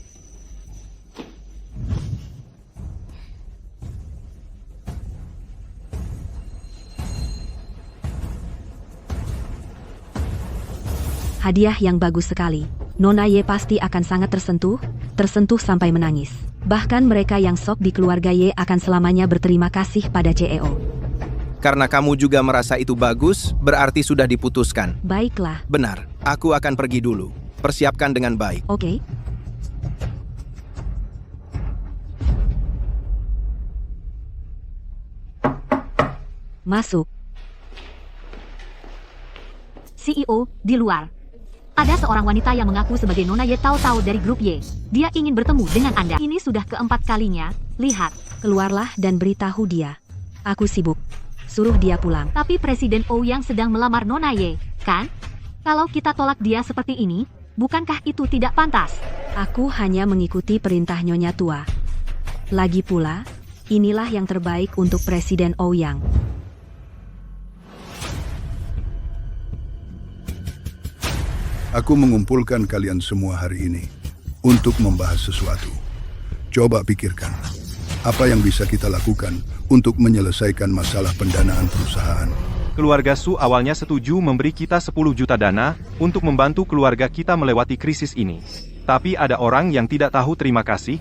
Hadiah yang bagus sekali. Nona Ye pasti akan sangat tersentuh sampai menangis. Bahkan mereka yang sok di keluarga Ye akan selamanya berterima kasih pada CEO. Karena kamu juga merasa itu bagus, berarti sudah diputuskan. Baiklah, Benar, aku akan pergi dulu. Persiapkan dengan baik. oke. Masuk. CEO, di luar. Ada seorang wanita yang mengaku sebagai Nona Ye Tao dari grup Y. Dia ingin bertemu dengan Anda. Ini sudah keempat kalinya. Lihat, keluarlah dan beritahu dia. Aku sibuk. Suruh dia pulang. Tapi Presiden Ouyang sedang melamar Nona Ye, kan? Kalau kita tolak dia seperti ini, bukankah itu tidak pantas? Aku hanya mengikuti perintah Nyonya Tua. Lagi pula, inilah yang terbaik untuk Presiden Ouyang. Aku mengumpulkan kalian semua hari ini untuk membahas sesuatu. Coba pikirkan, apa yang bisa kita lakukan untuk menyelesaikan masalah pendanaan perusahaan. Keluarga Su awalnya setuju memberi kita 10 juta dana untuk membantu keluarga kita melewati krisis ini. Tapi ada orang yang tidak tahu terima kasih.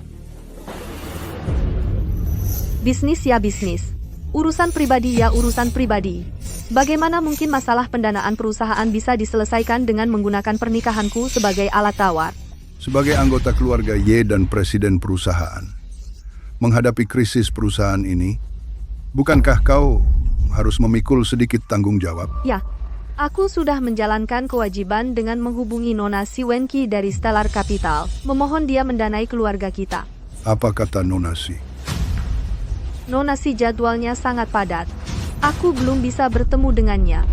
Bisnis ya bisnis. Urusan pribadi ya urusan pribadi. Bagaimana mungkin masalah pendanaan perusahaan bisa diselesaikan dengan menggunakan pernikahanku sebagai alat tawar? Sebagai anggota keluarga Y dan presiden perusahaan, menghadapi krisis perusahaan ini, bukankah kau harus memikul sedikit tanggung jawab? Ya, aku sudah menjalankan kewajiban dengan menghubungi Nona Si Wenqi dari Stellar Capital, memohon dia mendanai keluarga kita. Apa kata Nona Si? Nona Si jadwalnya sangat padat. Aku belum bisa bertemu dengannya.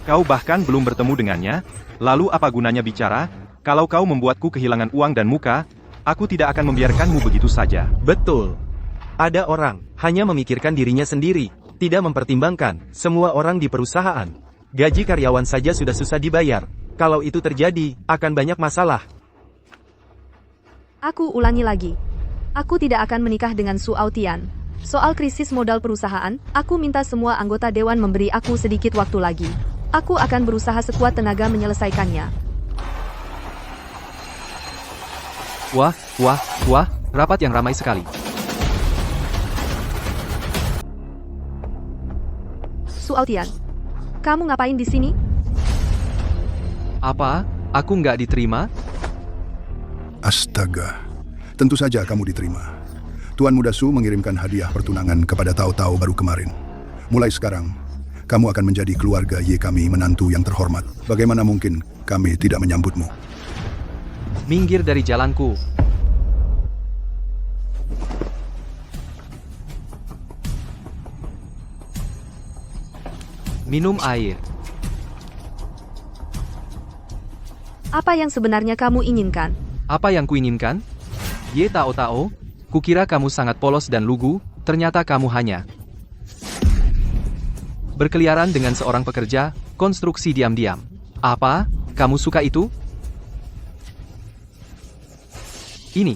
Kau bahkan belum bertemu dengannya? Lalu apa gunanya bicara? Kalau kau membuatku kehilangan uang dan muka, aku tidak akan membiarkanmu begitu saja. Betul. Ada orang hanya memikirkan dirinya sendiri, tidak mempertimbangkan semua orang di perusahaan. Gaji karyawan saja sudah susah dibayar. Kalau itu terjadi, akan banyak masalah. Aku ulangi lagi. Aku tidak akan menikah dengan Su Aotian. Soal krisis modal perusahaan, aku minta semua anggota dewan memberi aku sedikit waktu lagi. Aku akan berusaha sekuat tenaga menyelesaikannya. Wah, rapat yang ramai sekali. Su Aotian, kamu ngapain di sini? Apa? Aku nggak diterima? Astaga, tentu saja kamu diterima. Tuan Muda Su mengirimkan hadiah pertunangan kepada Tao Tao baru kemarin. Mulai sekarang, kamu akan menjadi keluarga Y kami, menantu yang terhormat. Bagaimana mungkin kami tidak menyambutmu? Minggir dari jalanku. Minum air. Apa yang sebenarnya kamu inginkan? Apa yang kuinginkan? Ye Tao Tao, kukira kamu sangat polos dan lugu, ternyata kamu hanya berkeliaran dengan seorang pekerja, konstruksi diam-diam. Apa? Kamu suka itu? Ini.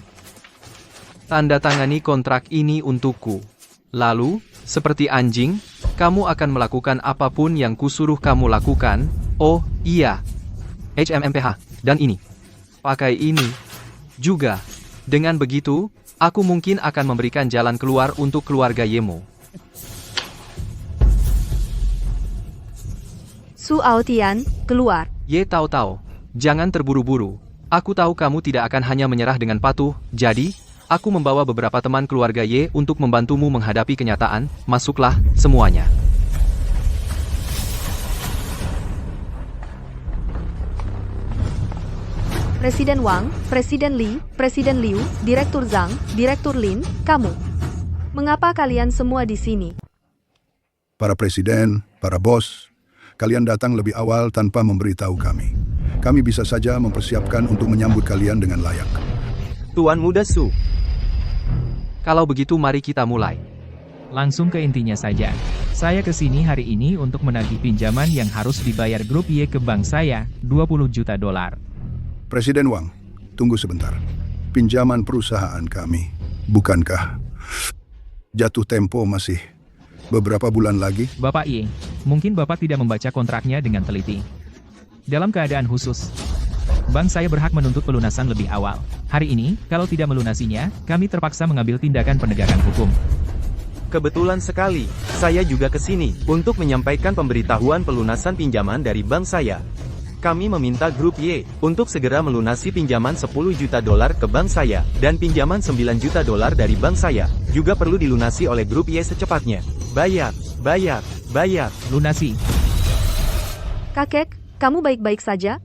Tanda tangani kontrak ini untukku. Lalu, seperti anjing, kamu akan melakukan apapun yang kusuruh kamu lakukan. Oh, iya. HMMPH, dan ini. Pakai ini. Juga. Dengan begitu, aku mungkin akan memberikan jalan keluar untuk keluarga Yemo. Su Aotian, keluar. Ye Tao Tao, jangan terburu-buru. Aku tahu kamu tidak akan hanya menyerah dengan patuh, jadi, aku membawa beberapa teman keluarga Ye untuk membantumu menghadapi kenyataan. Masuklah, semuanya. Presiden Wang, Presiden Li, Presiden Liu, Direktur Zhang, Direktur Lin, kamu. Mengapa kalian semua di sini? Para presiden, para bos, kalian datang lebih awal tanpa memberitahu kami. Kami bisa saja mempersiapkan untuk menyambut kalian dengan layak. Tuan Muda Su. Kalau begitu mari kita mulai. Langsung ke intinya saja. Saya kesini hari ini untuk menagih pinjaman yang harus dibayar grup Y ke bank saya, 20 juta dolar. Presiden Wang, tunggu sebentar. Pinjaman perusahaan kami, bukankah jatuh tempo masih beberapa bulan lagi? Bapak Y, mungkin Bapak tidak membaca kontraknya dengan teliti. Dalam keadaan khusus, bank saya berhak menuntut pelunasan lebih awal. Hari ini, kalau tidak melunasinya, kami terpaksa mengambil tindakan penegakan hukum. Kebetulan sekali, saya juga ke sini untuk menyampaikan pemberitahuan pelunasan pinjaman dari bank saya. Kami meminta grup Y untuk segera melunasi pinjaman 10 juta dolar ke bank saya, dan pinjaman 9 juta dolar dari bank saya, juga perlu dilunasi oleh grup Y secepatnya. Bayar, bayar, bayar. Lunasi. Kakek, kamu baik-baik saja?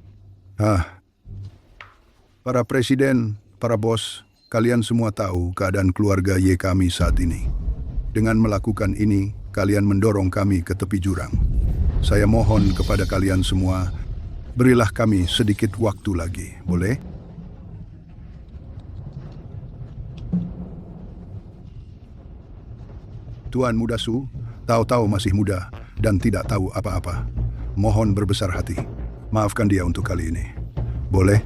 Para presiden, para bos, kalian semua tahu keadaan keluarga Y kami saat ini. Dengan melakukan ini, kalian mendorong kami ke tepi jurang. Saya mohon kepada kalian semua, berilah kami sedikit waktu lagi, boleh? Tuan Muda Su, tahu-tahu masih muda dan tidak tahu apa-apa. Mohon berbesar hati. Maafkan dia untuk kali ini. Boleh?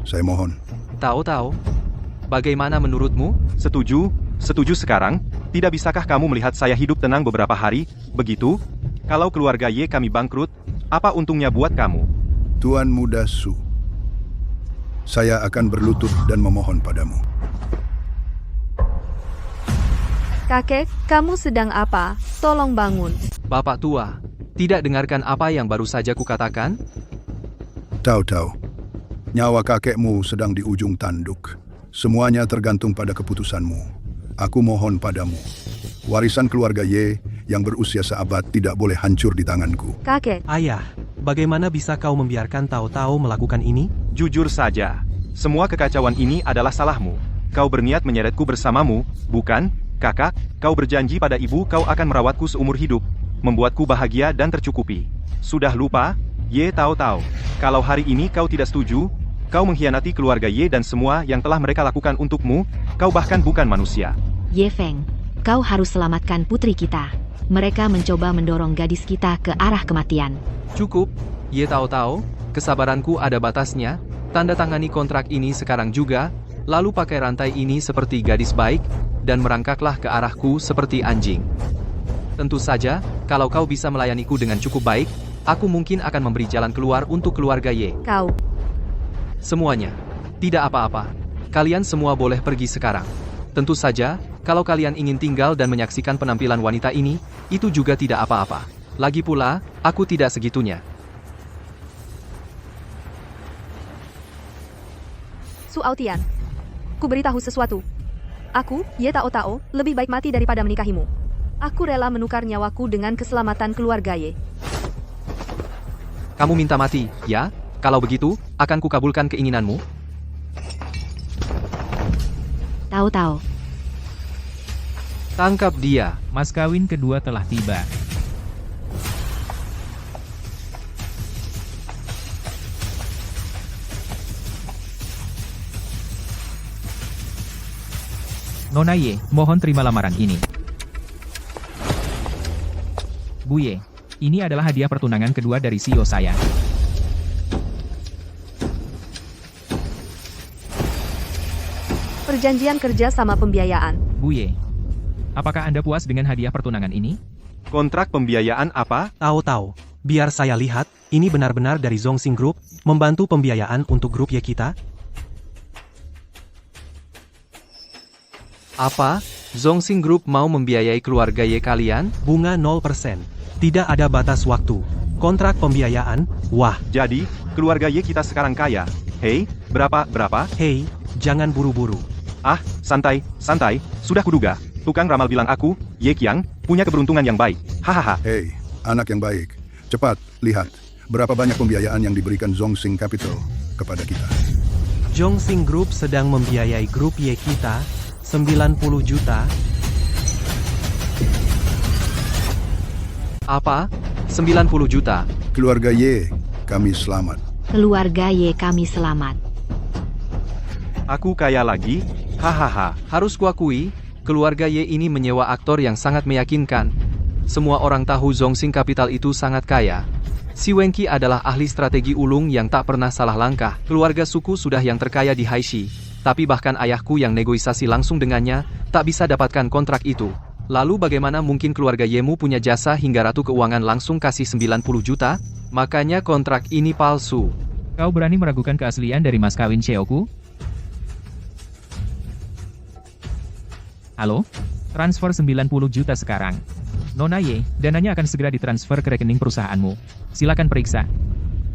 Saya mohon. Tahu-tahu. Bagaimana menurutmu? Setuju? Setuju sekarang? Tidak bisakah kamu melihat saya hidup tenang beberapa hari, begitu? Kalau keluarga Y kami bangkrut, apa untungnya buat kamu? Tuan Muda Su, saya akan berlutut dan memohon padamu. Kakek, kamu sedang apa? Tolong bangun. Bapak tua, tidak dengarkan apa yang baru saja kukatakan? Tahu-tahu, nyawa kakekmu sedang di ujung tanduk. Semuanya tergantung pada keputusanmu. Aku mohon padamu, warisan keluarga Y yang berusia seabad tidak boleh hancur di tanganku. Kakek, Ayah, bagaimana bisa kau membiarkan tahu-tahu melakukan ini? Jujur saja, semua kekacauan ini adalah salahmu. Kau berniat menyeretku bersamamu, bukan? Kakak, kau berjanji pada ibu kau akan merawatku seumur hidup, membuatku bahagia dan tercukupi. Sudah lupa? Y tahu-tahu. Kalau hari ini kau tidak setuju, kau mengkhianati keluarga Y dan semua yang telah mereka lakukan untukmu, kau bahkan bukan manusia. Ye Feng, kau harus selamatkan putri kita. Mereka mencoba mendorong gadis kita ke arah kematian. Cukup, Ye tahu-tahu, kesabaranku ada batasnya. Tanda tangani kontrak ini sekarang juga, lalu pakai rantai ini seperti gadis baik, dan merangkaklah ke arahku seperti anjing. Tentu saja, kalau kau bisa melayaniku dengan cukup baik, aku mungkin akan memberi jalan keluar untuk keluarga Y. kau. Semuanya. Tidak apa-apa. Kalian semua boleh pergi sekarang. Tentu saja, kalau kalian ingin tinggal dan menyaksikan penampilan wanita ini, itu juga tidak apa-apa. Lagi pula, aku tidak segitunya. Su Aotian, ku beritahu sesuatu. Aku, Ye Tao, lebih baik mati daripada menikahimu. Aku rela menukar nyawaku dengan keselamatan keluarga Ye. Kamu minta mati, ya? Kalau begitu, akan kukabulkan keinginanmu. Tahu-tahu. Tangkap dia. Mas kawin kedua telah tiba. Nona Ye, mohon terima lamaran ini. Bu Ye, ini adalah hadiah pertunangan kedua dari CEO saya. Perjanjian kerja sama pembiayaan. Bu Ye, apakah Anda puas dengan hadiah pertunangan ini? Kontrak pembiayaan apa? Tahu-tahu, biar saya lihat, ini benar-benar dari Zhongxing Group, membantu pembiayaan untuk grup Y kita? Apa? Zhongxing Group mau membiayai keluarga Y kalian? Bunga 0%. Tidak ada batas waktu. Kontrak pembiayaan, wah. Jadi, keluarga Y kita sekarang kaya. Hei, berapa? Hei, jangan buru-buru. Ah, santai, sudah kuduga. Tukang ramal bilang aku, Ye Qiang, punya keberuntungan yang baik. Hahaha. Hei, anak yang baik. Cepat, lihat. Berapa banyak pembiayaan yang diberikan Zhongxing Capital kepada kita. Zhongxing Group sedang membiayai grup Y kita, 90 juta. Apa? 90 juta. Keluarga Y, kami selamat. Keluarga Y kami selamat. Aku kaya lagi? Hahaha. Harus kuakui, keluarga Y ini menyewa aktor yang sangat meyakinkan. Semua orang tahu Zhongxing Capital itu sangat kaya. Si Wengqi adalah ahli strategi ulung yang tak pernah salah langkah. Keluarga suku sudah yang terkaya di Haishi. Tapi bahkan ayahku yang negosiasi langsung dengannya, tak bisa dapatkan kontrak itu. Lalu bagaimana mungkin keluarga Yemu punya jasa hingga Ratu Keuangan langsung kasih 90 juta? Makanya kontrak ini palsu. Kau berani meragukan keaslian dari mas kawin Cheoku? Halo? Transfer 90 juta sekarang. Nona Ye, dananya akan segera ditransfer ke rekening perusahaanmu. Silakan periksa.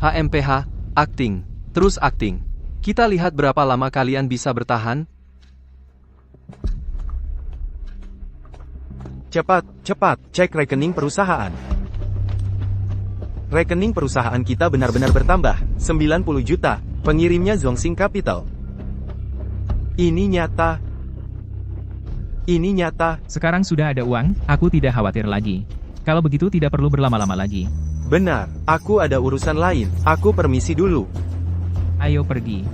HMPH, akting. Terus akting. Kita lihat berapa lama kalian bisa bertahan. Cepat, cek rekening perusahaan. Rekening perusahaan kita benar-benar bertambah, 90 juta, pengirimnya Zhongxing Capital. Ini nyata. Sekarang sudah ada uang, aku tidak khawatir lagi. Kalau begitu tidak perlu berlama-lama lagi. Benar, aku ada urusan lain, aku permisi dulu. Ayo pergi.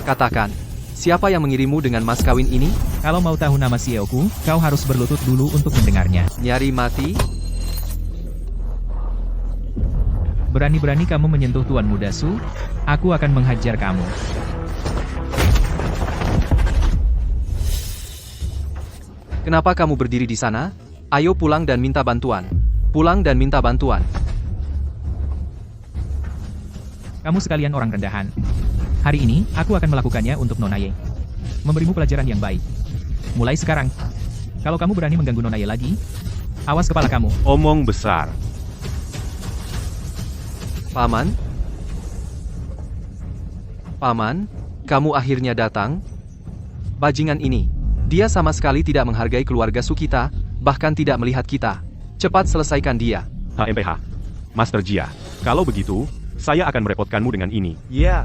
Katakan, siapa yang mengirimmu dengan mas kawin ini? Kalau mau tahu nama CEOku, kau harus berlutut dulu untuk mendengarnya. Nyari mati? Berani-berani kamu menyentuh Tuan Muda Su, aku akan menghajar kamu. Kenapa kamu berdiri di sana? Ayo pulang dan minta bantuan. Pulang dan minta bantuan. Kamu sekalian orang rendahan. Hari ini, aku akan melakukannya untuk Nona Ye. Memberimu pelajaran yang baik. Mulai sekarang. Kalau kamu berani mengganggu Nona Ye lagi, awas kepala kamu. Omong besar. Paman? Paman, kamu akhirnya datang? Bajingan ini, dia sama sekali tidak menghargai keluarga Su kita, bahkan tidak melihat kita. Cepat selesaikan dia. HMPH. Master Jia, kalau begitu, saya akan merepotkanmu dengan ini. Ya.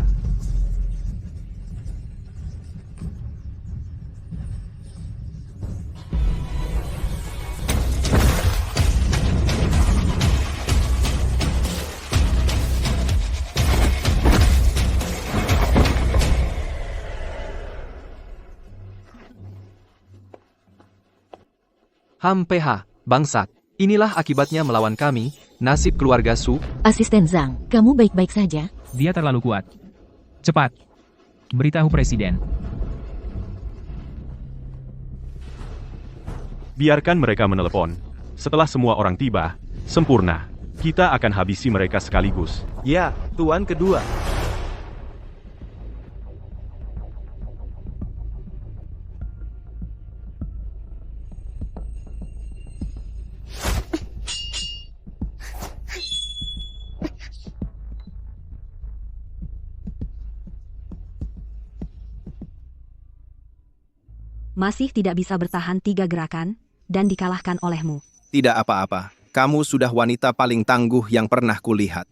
HMPH, bangsat. Inilah akibatnya melawan kami, nasib keluarga Su. Asisten Zhang, kamu baik-baik saja? Dia terlalu kuat. Cepat. Beritahu Presiden. Biarkan mereka menelepon. Setelah semua orang tiba, sempurna. Kita akan habisi mereka sekaligus. Ya, Tuan kedua. Masih tidak bisa bertahan 3 gerakan, dan dikalahkan olehmu. Tidak apa-apa. Kamu sudah wanita paling tangguh yang pernah kulihat.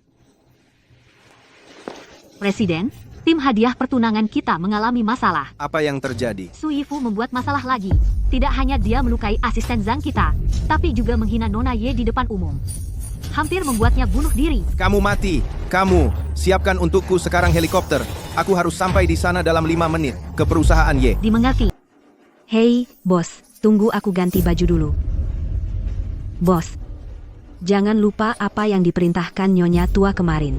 Presiden, tim hadiah pertunangan kita mengalami masalah. Apa yang terjadi? Su Yifu membuat masalah lagi. Tidak hanya dia melukai asisten Zhang kita, tapi juga menghina Nona Ye di depan umum. Hampir membuatnya bunuh diri. Kamu mati. Kamu, siapkan untukku sekarang helikopter. Aku harus sampai di sana dalam 5 menit. Ke perusahaan Ye. Dimengerti. Hei, bos, tunggu aku ganti baju dulu. Bos, jangan lupa apa yang diperintahkan Nyonya Tua kemarin.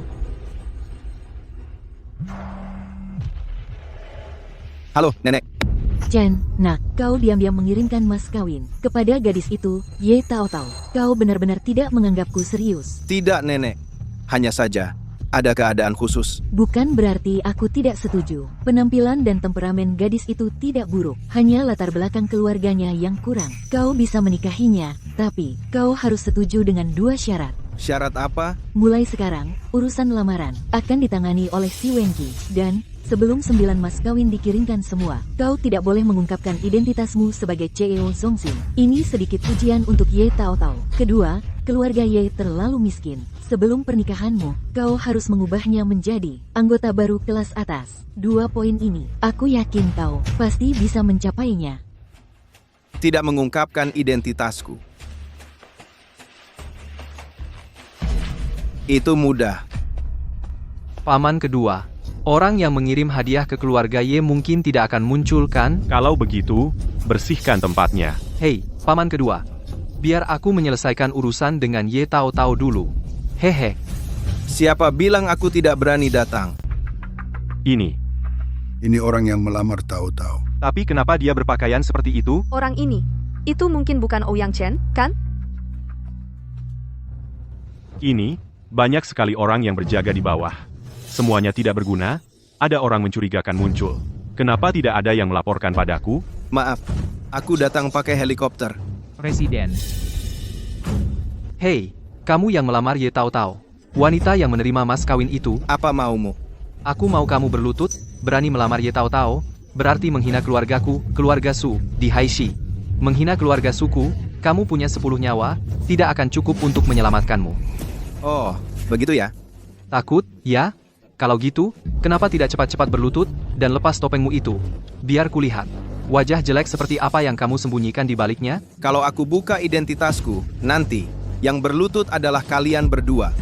Halo, Nenek. Chen, nak, kau diam-diam mengirimkan mas kawin kepada gadis itu, Ye Tao Tao. Kau benar-benar tidak menganggapku serius. Tidak, Nenek. Hanya saja, ada keadaan khusus. Bukan berarti aku tidak setuju. Penampilan dan temperamen gadis itu tidak buruk. Hanya latar belakang keluarganya yang kurang. Kau bisa menikahinya, tapi kau harus setuju dengan 2 syarat. Syarat apa? Mulai sekarang, urusan lamaran akan ditangani oleh si Wenqi. Dan, sebelum 9 mas kawin dikirimkan semua, kau tidak boleh mengungkapkan identitasmu sebagai CEO Zhongxing. Ini sedikit ujian untuk Ye Tao Tao. Kedua, keluarga Ye terlalu miskin. Sebelum pernikahanmu, kau harus mengubahnya menjadi anggota baru kelas atas. 2 poin ini, aku yakin kau pasti bisa mencapainya. Tidak mengungkapkan identitasku. Itu mudah. Paman kedua, orang yang mengirim hadiah ke keluarga Ye mungkin tidak akan muncul kan? Kalau begitu, bersihkan tempatnya. Hei, paman kedua. Biar aku menyelesaikan urusan dengan Ye Tao Tao dulu. Hehe. Siapa bilang aku tidak berani datang? Ini orang yang melamar Tao-Tao. Tapi kenapa dia berpakaian seperti itu? Orang ini, itu mungkin bukan Ouyang Chen, kan? Ini, banyak sekali orang yang berjaga di bawah. Semuanya tidak berguna, ada orang mencurigakan muncul. Kenapa tidak ada yang melaporkan padaku? Maaf, aku datang pakai helikopter. Presiden. Hei, kamu yang melamar Ye Tao Tao. Wanita yang menerima mas kawin itu. Apa maumu? Aku mau kamu berlutut, berani melamar Ye Tao Tao, berarti menghina keluargaku, keluarga Su, di Haishi. Menghina keluarga suku, kamu punya 10 nyawa, tidak akan cukup untuk menyelamatkanmu. Oh, begitu ya? Takut, ya? Kalau gitu, kenapa tidak cepat-cepat berlutut, dan lepas topengmu itu? Biar kulihat. Wajah jelek seperti apa yang kamu sembunyikan di baliknya? Kalau aku buka identitasku, nanti, yang berlutut adalah kalian berdua.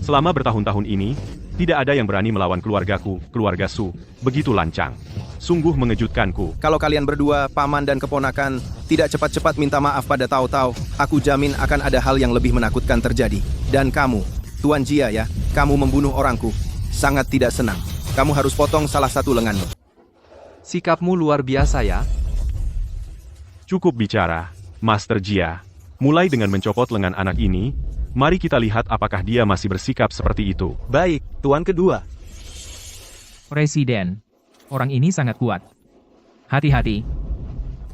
Selama bertahun-tahun ini, tidak ada yang berani melawan keluargaku, keluarga Su. Begitu lancang. Sungguh mengejutkanku. Kalau kalian berdua, paman dan keponakan, tidak cepat-cepat minta maaf pada Tao Tao, aku jamin akan ada hal yang lebih menakutkan terjadi. Dan kamu, Tuan Jia ya, kamu membunuh orangku. Sangat tidak senang. Kamu harus potong salah satu lenganmu. Sikapmu luar biasa ya. Cukup bicara, Master Jia. Mulai dengan mencopot lengan anak ini, mari kita lihat apakah dia masih bersikap seperti itu. Baik, Tuan kedua. Presiden. Orang ini sangat kuat. Hati-hati.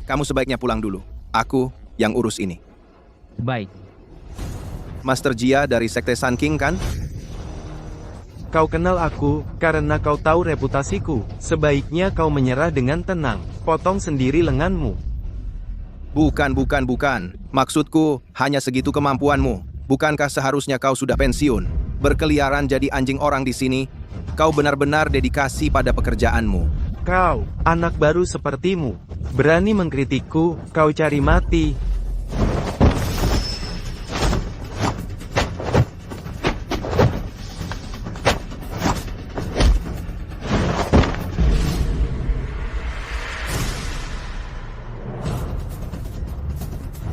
Kamu sebaiknya pulang dulu. Aku yang urus ini. Baik. Master Jia dari Sekte Sun King kan? Kau kenal aku, karena kau tahu reputasiku. Sebaiknya kau menyerah dengan tenang. Potong sendiri lenganmu. Bukan. Maksudku, hanya segitu kemampuanmu. Bukankah seharusnya kau sudah pensiun? Berkeliaran jadi anjing orang di sini? Kau benar-benar dedikasi pada pekerjaanmu. Kau, anak baru sepertimu. Berani mengkritikku, kau cari mati.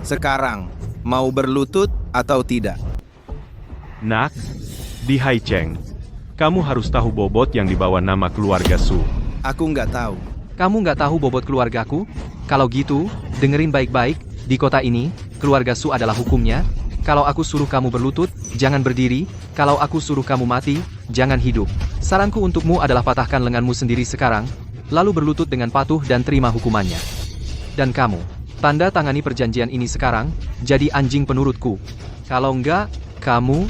Sekarang, mau berlutut atau tidak? Nak, di Haicheng, kamu harus tahu bobot yang dibawa nama keluarga Su. Aku nggak tahu. Kamu nggak tahu bobot keluargaku? Kalau gitu, dengerin baik-baik, di kota ini, keluarga Su adalah hukumnya. Kalau aku suruh kamu berlutut, jangan berdiri. Kalau aku suruh kamu mati, jangan hidup. Saranku untukmu adalah patahkan lenganmu sendiri sekarang, lalu berlutut dengan patuh dan terima hukumannya. Dan kamu, tanda tangani perjanjian ini sekarang, jadi anjing penurutku. Kalau enggak, kamu,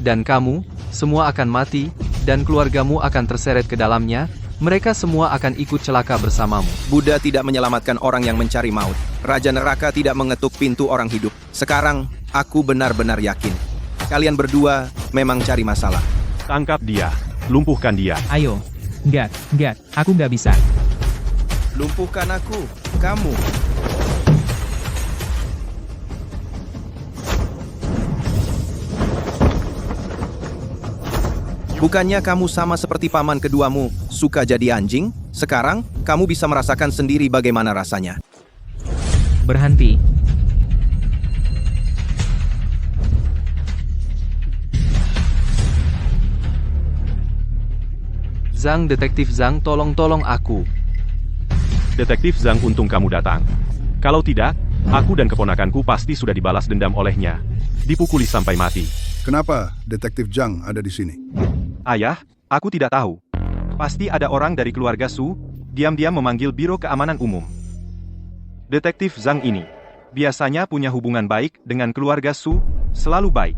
dan kamu, semua akan mati, dan keluargamu akan terseret ke dalamnya. Mereka semua akan ikut celaka bersamamu. Buddha tidak menyelamatkan orang yang mencari maut. Raja neraka tidak mengetuk pintu orang hidup. Sekarang, aku benar-benar yakin. Kalian berdua memang cari masalah. Tangkap dia, lumpuhkan dia. Ayo. Enggak, aku nggak bisa. Lumpuhkan aku, kamu. Bukannya kamu sama seperti paman keduamu, suka jadi anjing? Sekarang, kamu bisa merasakan sendiri bagaimana rasanya. Berhenti. Zhang, Detektif Zhang, tolong aku. Detektif Zhang, untung kamu datang. Kalau tidak, aku dan keponakanku pasti sudah dibalas dendam olehnya. Dipukuli sampai mati. Kenapa Detektif Zhang ada di sini? Ayah, aku tidak tahu. Pasti ada orang dari keluarga Su, diam-diam memanggil Biro Keamanan Umum. Detektif Zhang ini, biasanya punya hubungan baik dengan keluarga Su, selalu baik.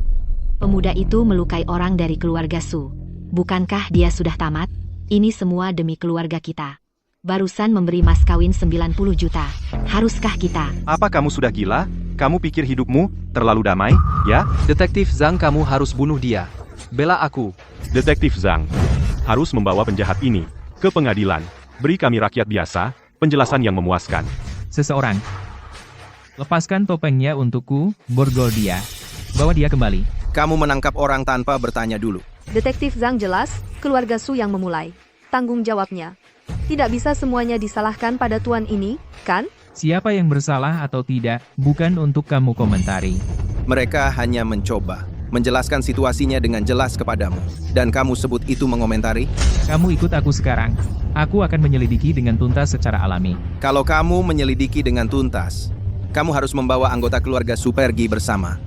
Pemuda itu melukai orang dari keluarga Su. Bukankah dia sudah tamat? Ini semua demi keluarga kita. Barusan memberi mas kawin 90 juta. Haruskah kita? Apa kamu sudah gila? Kamu pikir hidupmu terlalu damai, ya? Detektif Zhang, kamu harus bunuh dia. Bela aku. Detektif Zhang harus membawa penjahat ini ke pengadilan. Beri kami rakyat biasa penjelasan yang memuaskan. Seseorang. Lepaskan topengnya untukku, borgol dia. Bawa dia kembali. Kamu menangkap orang tanpa bertanya dulu. Detektif Zhang jelas, keluarga Su yang memulai. Tanggung jawabnya. Tidak bisa semuanya disalahkan pada tuan ini, kan? Siapa yang bersalah atau tidak, bukan untuk kamu komentari. Mereka hanya mencoba menjelaskan situasinya dengan jelas kepadamu. Dan kamu sebut itu mengomentari? Kamu ikut aku sekarang. Aku akan menyelidiki dengan tuntas secara alami. Kalau kamu menyelidiki dengan tuntas, kamu harus membawa anggota keluarga Su pergi bersama.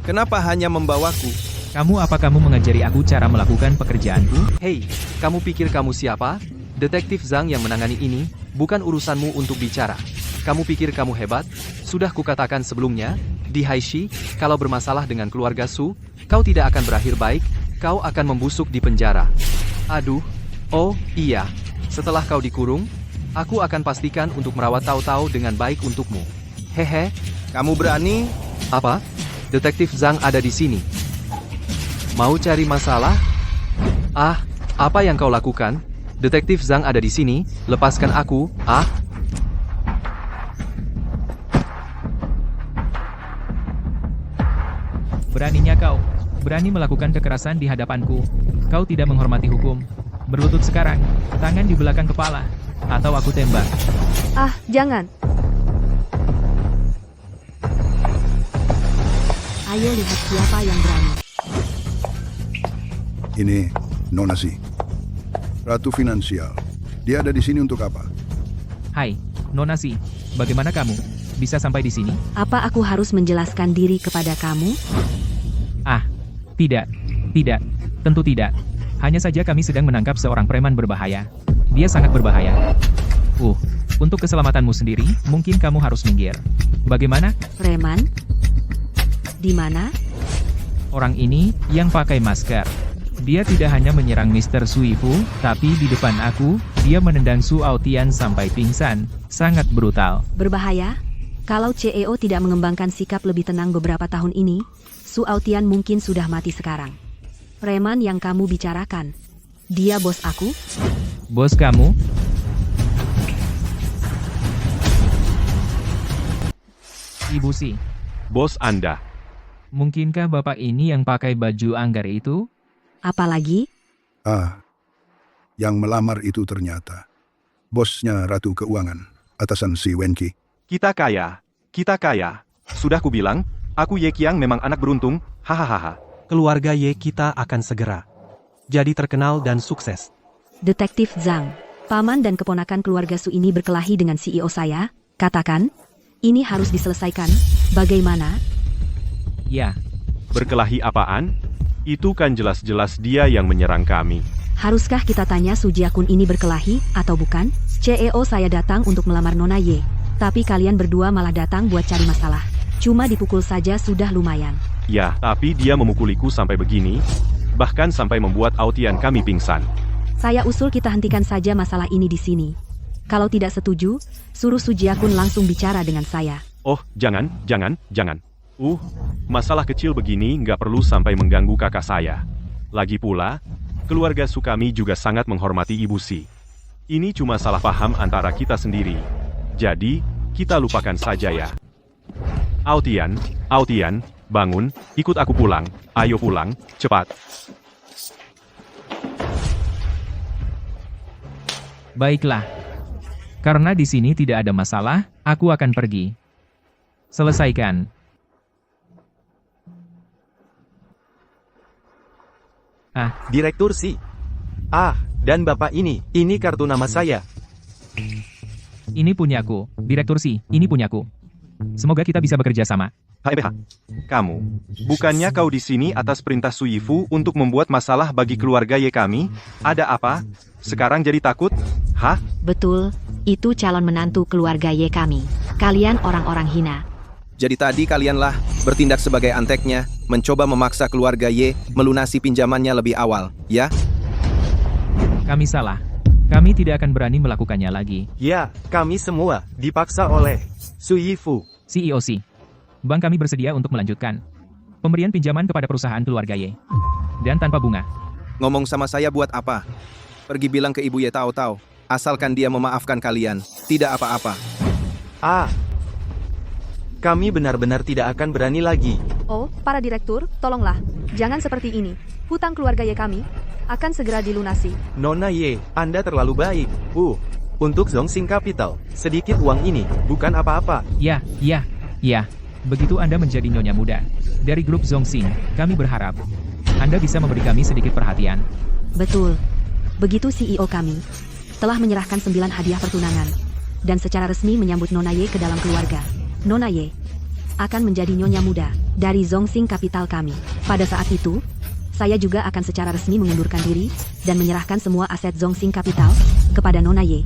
Kenapa hanya membawaku? Kamu mengajari aku cara melakukan pekerjaanku? Hei, kamu pikir kamu siapa? Detektif Zhang yang menangani ini, bukan urusanmu untuk bicara. Kamu pikir kamu hebat? Sudah kukatakan sebelumnya, di Haishi, kalau bermasalah dengan keluarga Su, kau tidak akan berakhir baik, kau akan membusuk di penjara. Aduh, oh iya, setelah kau dikurung, aku akan pastikan untuk merawat Tao Tao dengan baik untukmu. Hehe, Kamu berani? apa? Detektif Zhang ada di sini. Mau cari masalah? Ah, apa yang kau lakukan? Detektif Zhang ada di sini, lepaskan aku, ah. Beraninya kau, berani melakukan kekerasan di hadapanku. Kau tidak menghormati hukum. Berlutut sekarang, tangan di belakang kepala, atau aku tembak. Ah, jangan. Ayo lihat siapa yang berani. Ini Nona Si, Ratu Finansial. Dia ada di sini untuk apa? Hai, Nona Si, bagaimana kamu? Bisa sampai di sini? Apa aku harus menjelaskan diri kepada kamu? Ah, tidak, tentu tidak. Hanya saja kami sedang menangkap seorang preman berbahaya. Dia sangat berbahaya. Untuk keselamatanmu sendiri, mungkin kamu harus minggir. Bagaimana? Preman? Di mana? Orang ini, yang pakai masker. Dia tidak hanya menyerang Mr. Suifu, tapi di depan aku, dia menendang Su Aotian sampai pingsan. Sangat brutal. Berbahaya? Kalau CEO tidak mengembangkan sikap lebih tenang beberapa tahun ini, Su Aotian mungkin sudah mati sekarang. Preman yang kamu bicarakan, dia bos aku? Bos kamu? Ibu Si, Bos Anda. mungkinkah bapak ini yang pakai baju anggar itu? Apalagi? Ah, yang melamar itu ternyata bosnya Ratu Keuangan, atasan si Wenqi. Kita kaya. Sudah kubilang, aku Ye Qiang memang anak beruntung, hahaha. Keluarga Ye kita akan segera jadi terkenal dan sukses. Detektif Zhang, paman dan keponakan keluarga Su ini berkelahi dengan CEO saya, katakan, ini harus diselesaikan, bagaimana? Ya, Berkelahi apaan? Itu kan jelas-jelas dia yang menyerang kami. Haruskah kita tanya Su Jiakun ini berkelahi, atau bukan? CEO saya datang untuk melamar Nona Ye, tapi kalian berdua malah datang buat cari masalah. Cuma dipukul saja sudah lumayan. Ya, tapi dia memukuliku sampai begini, bahkan sampai membuat Aotian kami pingsan. Saya usul kita hentikan saja masalah ini di sini. Kalau tidak setuju, suruh Su Jiakun langsung bicara dengan saya. Oh, jangan. Masalah kecil begini nggak perlu sampai mengganggu kakak saya. Lagi pula, keluarga Su kami juga sangat menghormati Ibu Si. Ini cuma salah paham antara kita sendiri. Jadi, kita lupakan saja ya. Aotian, bangun, ikut aku pulang. Ayo pulang, cepat. baiklah. Karena di sini tidak ada masalah, aku akan pergi. Selesaikan. Direktur Si. Dan bapak ini kartu nama saya. Ini punyaku, Direktur Si, ini punyaku. Semoga kita bisa bekerja sama. HBH. Kamu, bukannya kau di sini atas perintah Su Yifu untuk membuat masalah bagi keluarga Ye kami? Ada apa? Sekarang jadi takut? Hah? Betul, itu calon menantu keluarga Ye kami. Kalian orang-orang hina. Jadi tadi kalianlah bertindak sebagai anteknya, mencoba memaksa keluarga Ye melunasi pinjamannya lebih awal, ya? Kami salah. Kami tidak akan berani melakukannya lagi. Ya, kami semua dipaksa oleh Su Yifu. CEO Si, bank kami bersedia untuk melanjutkan pemberian pinjaman kepada perusahaan keluarga Ye. Dan tanpa bunga. Ngomong sama saya buat apa? Pergi bilang ke Ibu Ye Tao Tao, asalkan dia memaafkan kalian, tidak apa-apa. Kami benar-benar tidak akan berani lagi. Oh, para direktur, tolonglah. Jangan seperti ini. Hutang keluarga Ye kami akan segera dilunasi. Nona Ye, Anda terlalu baik. Untuk Zhongxing Capital, sedikit uang ini bukan apa-apa. Ya. Begitu Anda menjadi nyonya muda dari grup Zhongxing, kami berharap Anda bisa memberi kami sedikit perhatian. Betul. Begitu CEO kami telah menyerahkan 9 hadiah pertunangan dan secara resmi menyambut Nona Ye ke dalam keluarga. Nona Ye akan menjadi nyonya muda. dari Zongsing Capital kami. Pada saat itu, saya juga akan secara resmi mengundurkan diri dan menyerahkan semua aset Zongsing Capital kepada Nona Ye.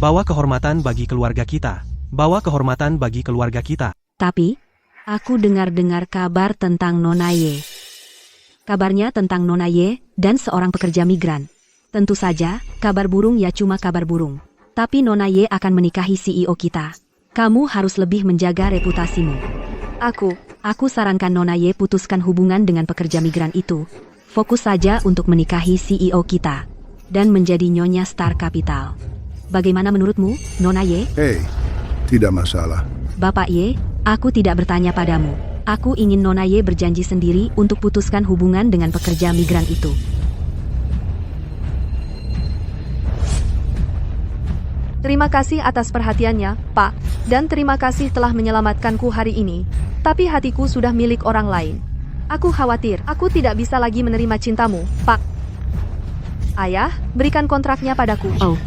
Bawa kehormatan bagi keluarga kita. Bawa kehormatan bagi keluarga kita. Tapi, aku dengar-dengar kabar tentang Nona Ye. Kabarnya tentang Nona Ye dan seorang pekerja migran. Tentu saja, kabar burung ya cuma kabar burung. Tapi Nona Ye akan menikahi CEO kita. Kamu harus lebih menjaga reputasimu. Aku sarankan Nona Ye putuskan hubungan dengan pekerja migran itu. Fokus saja untuk menikahi CEO kita. Dan menjadi Nyonya Star Capital. Bagaimana menurutmu, Nona Ye? Hei, tidak masalah. Bapak Ye, aku tidak bertanya padamu. Aku ingin Nona Ye berjanji sendiri untuk putuskan hubungan dengan pekerja migran itu. Terima kasih atas perhatiannya, Pak. Dan terima kasih telah menyelamatkanku hari ini. Tapi hatiku sudah milik orang lain. Aku khawatir, aku tidak bisa lagi menerima cintamu, Pak. Ayah, berikan kontraknya padaku. Oh.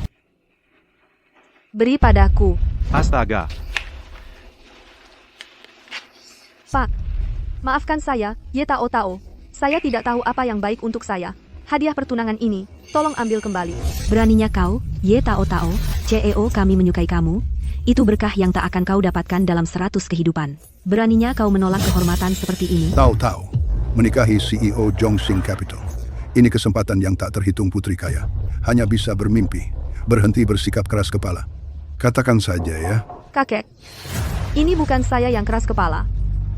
Beri padaku. Astaga. Pak, maafkan saya, Ye Tao Tao. Saya tidak tahu apa yang baik untuk saya. Hadiah pertunangan ini, tolong ambil kembali. Beraninya kau, Ye Tao Tao, CEO kami menyukai kamu. Itu berkah yang tak akan kau dapatkan dalam 100 kehidupan. Beraninya kau menolak kehormatan seperti ini. Tahu-tahu, menikahi CEO Zongsing Capital. Ini kesempatan yang tak terhitung putri kaya. Hanya bisa bermimpi, berhenti bersikap keras kepala. Katakan saja ya. Kakek, ini bukan saya yang keras kepala.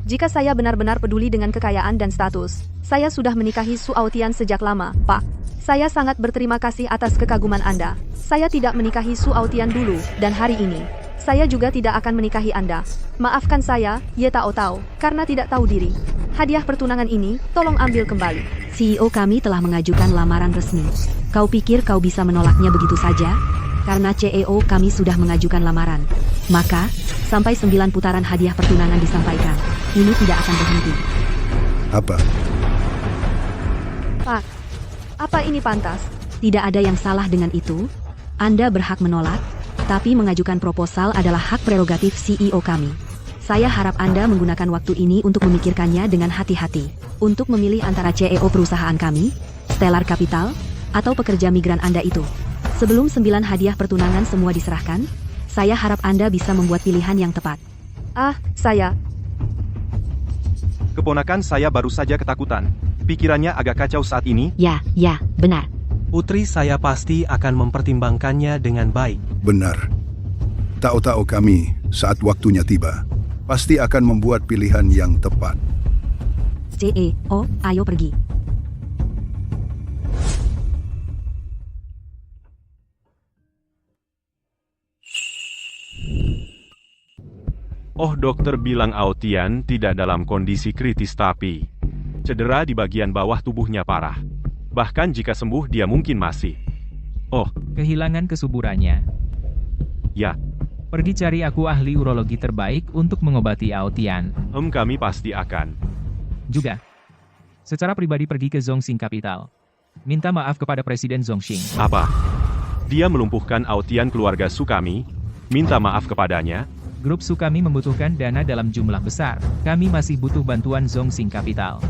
Jika saya benar-benar peduli dengan kekayaan dan status, saya sudah menikahi Su Aotian sejak lama, Pak. Saya sangat berterima kasih atas kekaguman Anda. Saya tidak menikahi Su Aotian dulu, dan hari ini, saya juga tidak akan menikahi Anda. Maafkan saya, Ye Tao Tao, karena tidak tahu diri. Hadiah pertunangan ini, tolong ambil kembali. CEO kami telah mengajukan lamaran resmi. Kau pikir kau bisa menolaknya begitu saja? Karena CEO kami sudah mengajukan lamaran. Maka, sampai 9 putaran hadiah pertunangan disampaikan. Ini tidak akan berhenti. Apa? Pak, apa ini pantas? Tidak ada yang salah dengan itu. Anda berhak menolak, tapi mengajukan proposal adalah hak prerogatif CEO kami. Saya harap Anda menggunakan waktu ini untuk memikirkannya dengan hati-hati. Untuk memilih antara CEO perusahaan kami, Stellar Capital, atau pekerja migran Anda itu. Sebelum 9 hadiah pertunangan semua diserahkan, saya harap Anda bisa membuat pilihan yang tepat. Saya. Keponakan saya baru saja ketakutan. Pikirannya agak kacau saat ini. Ya, benar. Putri saya pasti akan mempertimbangkannya dengan baik. Benar. Tahu-tahu kami, saat waktunya tiba, pasti akan membuat pilihan yang tepat. CEO, ayo pergi. Oh, dokter bilang Aotian tidak dalam kondisi kritis tapi cedera di bagian bawah tubuhnya parah. Bahkan jika sembuh dia mungkin masih. Oh, Kehilangan kesuburannya. ya. Pergi cari aku ahli urologi terbaik untuk mengobati Aotian. Kami pasti akan. Juga. Secara pribadi pergi ke Zongsing Capital. Minta maaf kepada Presiden Zongsing. Apa? Dia melumpuhkan Aotian keluarga Sukami. Minta maaf kepadanya. Grup Sukami membutuhkan dana dalam jumlah besar. Kami masih butuh bantuan Zongsing Capital.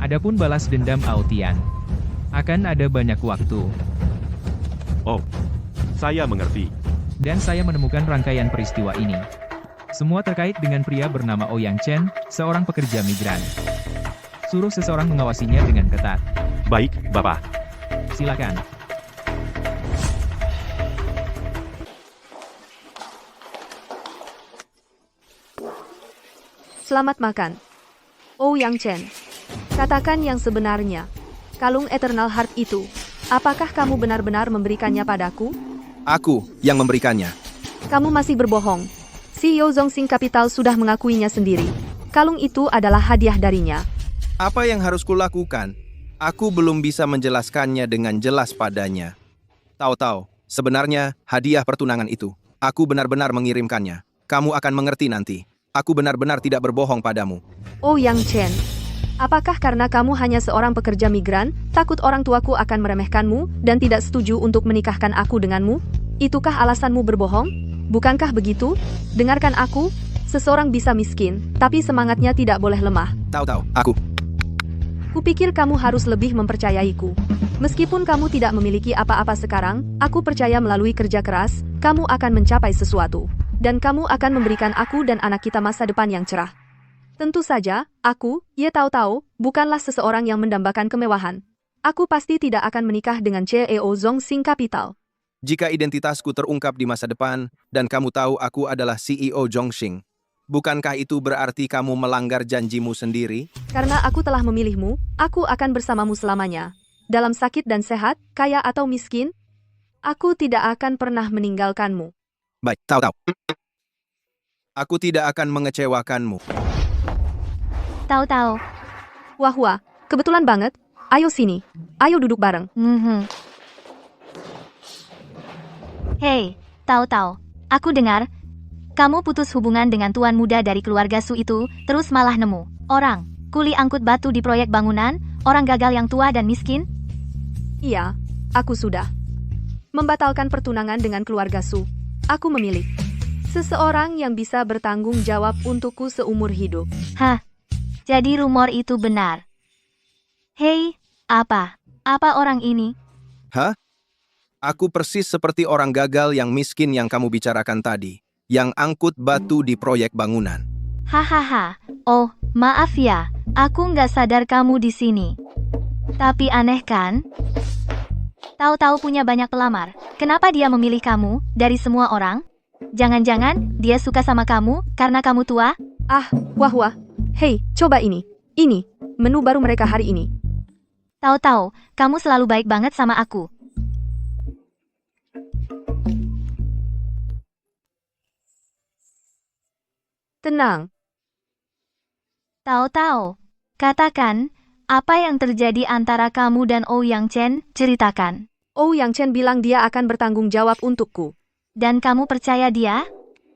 Adapun balas dendam Aotian, akan ada banyak waktu. Oh, saya mengerti. Dan saya menemukan rangkaian peristiwa ini. Semua terkait dengan pria bernama Ouyang Chen, seorang pekerja migran. Suruh seseorang mengawasinya dengan ketat. Baik, Bapak. Silakan. Selamat makan. Ouyang Chen. Katakan yang sebenarnya. Kalung Eternal Heart itu, apakah kamu benar-benar memberikannya padaku? Aku yang memberikannya. Kamu masih berbohong. CEO Zongsing Capital sudah mengakuinya sendiri. Kalung itu adalah hadiah darinya. Apa yang harus kulakukan? Aku belum bisa menjelaskannya dengan jelas padanya. Tahu-tahu, sebenarnya hadiah pertunangan itu, aku benar-benar mengirimkannya. Kamu akan mengerti nanti. Aku benar-benar tidak berbohong padamu. Ouyang Chen, apakah karena kamu hanya seorang pekerja migran, takut orang tuaku akan meremehkanmu, dan tidak setuju untuk menikahkan aku denganmu? Itukah alasanmu berbohong? Bukankah begitu? Dengarkan aku, Seseorang bisa miskin, tapi semangatnya tidak boleh lemah. Tahu, aku. Kupikir kamu harus lebih mempercayaiku. Meskipun kamu tidak memiliki apa-apa sekarang, aku percaya melalui kerja keras, kamu akan mencapai sesuatu. Dan kamu akan memberikan aku dan anak kita masa depan yang cerah. Tentu saja, aku, Ye tahu, bukanlah seseorang yang mendambakan kemewahan. Aku pasti tidak akan menikah dengan CEO Zongxing Capital. Jika identitasku terungkap di masa depan, dan kamu tahu aku adalah CEO Zongxing, bukankah itu berarti kamu melanggar janjimu sendiri? Karena aku telah memilihmu, aku akan bersamamu selamanya. Dalam sakit dan sehat, kaya atau miskin, aku tidak akan pernah meninggalkanmu. Baik, tahu. Aku tidak akan mengecewakanmu. Tahu. Wah, kebetulan banget. Ayo sini. Ayo duduk bareng. Hei, tahu. Aku dengar, kamu putus hubungan dengan tuan muda dari keluarga Su itu, terus malah nemu orang kuli angkut batu di proyek bangunan, orang gagal yang tua dan miskin? Iya, aku sudah membatalkan pertunangan dengan keluarga Su. Aku memilih seseorang yang bisa bertanggung jawab untukku seumur hidup. Hah, jadi rumor itu benar. Hei, apa orang ini? Hah? Aku persis seperti orang gagal yang miskin yang kamu bicarakan tadi, yang angkut batu di proyek bangunan. Hahaha, oh, maaf ya, aku nggak sadar kamu di sini. Tapi aneh kan? Tahu-tahu punya banyak pelamar, kenapa dia memilih kamu, dari semua orang? Jangan-jangan, dia suka sama kamu, karena kamu tua? Wah. Hei, coba ini. Ini, menu baru mereka hari ini. Tahu-tahu, kamu selalu baik banget sama aku. Tenang. Tahu-tahu, katakan, apa yang terjadi antara kamu dan Ouyang Chen, ceritakan. Ouyang Chen bilang dia akan bertanggung jawab untukku. Dan kamu percaya dia?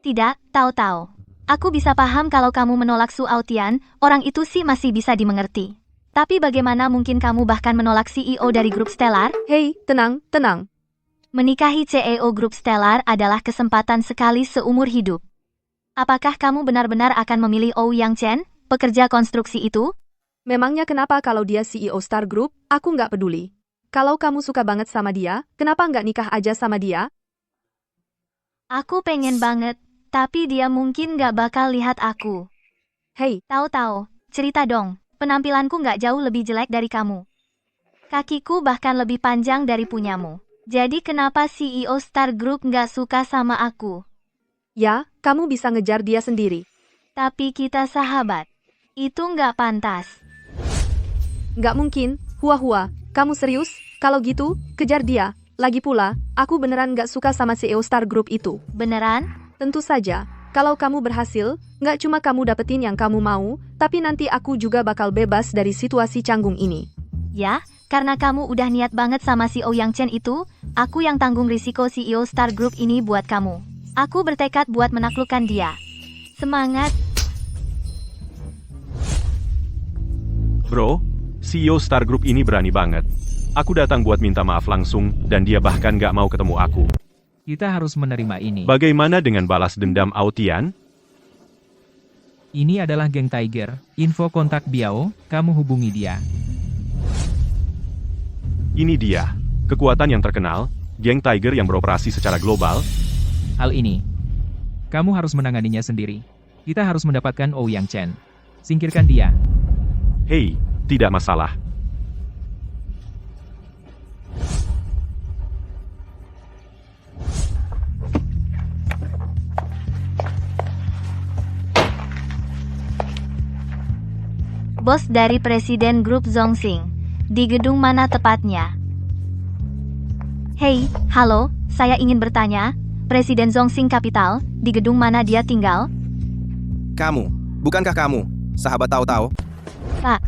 Tidak, tahu-tahu. Aku bisa paham kalau kamu menolak Su Aotian, orang itu sih masih bisa dimengerti. Tapi bagaimana mungkin kamu bahkan menolak CEO dari grup Stellar? Hei, tenang. Menikahi CEO grup Stellar adalah kesempatan sekali seumur hidup. Apakah kamu benar-benar akan memilih Ouyang Chen, pekerja konstruksi itu? Memangnya kenapa kalau dia CEO Star Group, aku nggak peduli. Kalau kamu suka banget sama dia, kenapa nggak nikah aja sama dia? Aku pengen banget, tapi dia mungkin nggak bakal lihat aku. Hei, Tahu-tahu, cerita dong, penampilanku nggak jauh lebih jelek dari kamu. Kakiku bahkan lebih panjang dari punyamu. Jadi kenapa CEO Star Group nggak suka sama aku? ya, kamu bisa ngejar dia sendiri. Tapi kita sahabat. Itu nggak pantas. Nggak mungkin, Hua, kamu serius? Kalau gitu, kejar dia. Lagi pula, aku beneran nggak suka sama CEO Star Group itu. Beneran? Tentu saja, kalau kamu berhasil, nggak cuma kamu dapetin yang kamu mau, tapi nanti aku juga bakal bebas dari situasi canggung ini. Ya, karena kamu udah niat banget sama si Ouyang Chen itu, aku yang tanggung risiko CEO Star Group ini buat kamu. Aku bertekad buat menaklukkan dia. Semangat! Bro, CEO Star Group ini berani banget. Aku datang buat minta maaf langsung, dan dia bahkan gak mau ketemu aku. Kita harus menerima ini. Bagaimana dengan balas dendam Aotian? Ini adalah geng Tiger. Info kontak Biao, kamu hubungi dia. Ini dia, kekuatan yang terkenal, geng Tiger yang beroperasi secara global. Hal ini, kamu harus menanganinya sendiri. Kita harus mendapatkan Ouyang Chen. Singkirkan dia. Hei, tidak masalah. Bos dari Presiden Grup Zongxing. Di gedung mana tepatnya? Hei, halo, saya ingin bertanya, Presiden Zongxing Capital, di gedung mana dia tinggal? Kamu, bukankah kamu, sahabat tahu-tahu? Pak.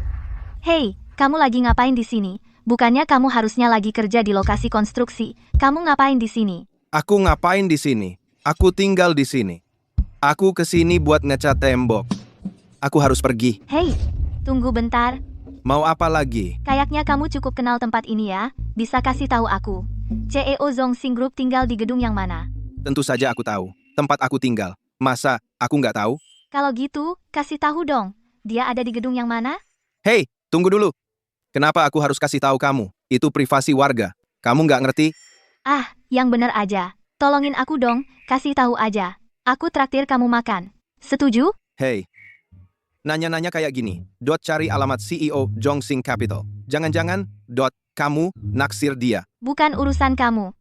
Hei, kamu lagi ngapain di sini? Bukannya kamu harusnya lagi kerja di lokasi konstruksi. Kamu ngapain di sini? Aku ngapain di sini? Aku tinggal di sini. Aku kesini buat ngecat tembok. Aku harus pergi. Hei, tunggu bentar. Mau apa lagi? Kayaknya kamu cukup kenal tempat ini ya. Bisa kasih tahu aku. CEO Zongxing Group tinggal di gedung yang mana? Tentu saja aku tahu. Tempat aku tinggal. Masa, aku nggak tahu? Kalau gitu, kasih tahu dong. Dia ada di gedung yang mana? Hei, tunggu dulu. Kenapa aku harus kasih tahu kamu? Itu privasi warga. Kamu nggak ngerti? Ah, yang bener aja. Tolongin aku dong, kasih tahu aja. Aku traktir kamu makan. Setuju? Hei, nanya-nanya kayak gini. Cari alamat CEO Jongsing Capital. Jangan-jangan, kamu naksir dia. Bukan urusan kamu.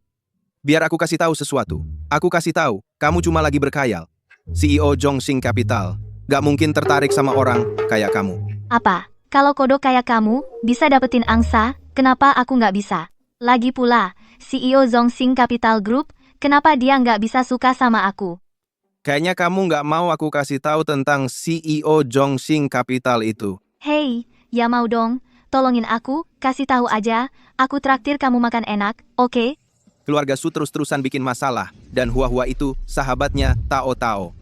Biar aku kasih tahu sesuatu. Aku kasih tahu, kamu cuma lagi berkhayal. CEO Jongsing Capital gak mungkin tertarik sama orang kayak kamu. Apa? Kalau kodok kayak kamu bisa dapetin angsa, kenapa aku nggak bisa? Lagi pula, CEO Jongsing Capital Group, kenapa dia nggak bisa suka sama aku? Kayaknya kamu nggak mau aku kasih tahu tentang CEO Jongsing Capital itu. Hei, ya mau dong. Tolongin aku, kasih tahu aja. Aku traktir kamu makan enak, oke? Keluarga Su terus-terusan bikin masalah, dan Hua-Hua itu sahabatnya Tao-Tao.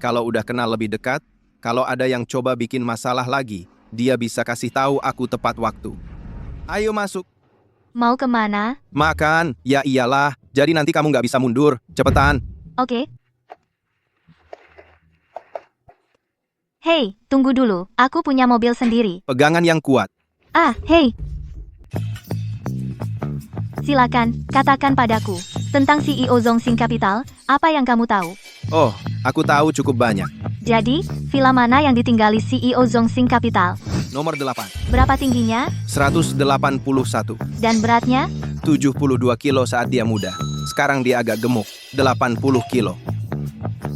Kalau udah kenal lebih dekat, kalau ada yang coba bikin masalah lagi, dia bisa kasih tahu aku tepat waktu. Ayo masuk. Mau kemana? Makan, ya iyalah. Jadi nanti kamu nggak bisa mundur. Cepetan. Oke. Hei, tunggu dulu. Aku punya mobil sendiri. Pegangan yang kuat. Ah, hei. Silakan, katakan padaku. Tentang CEO Jongsing Capital, apa yang kamu tahu? Oh, aku tahu cukup banyak. Jadi, villa mana yang ditinggali CEO Jongsing Capital? Nomor 8. Berapa tingginya? 181. Dan beratnya? 72 kilo saat dia muda. Sekarang dia agak gemuk. 80 kilo.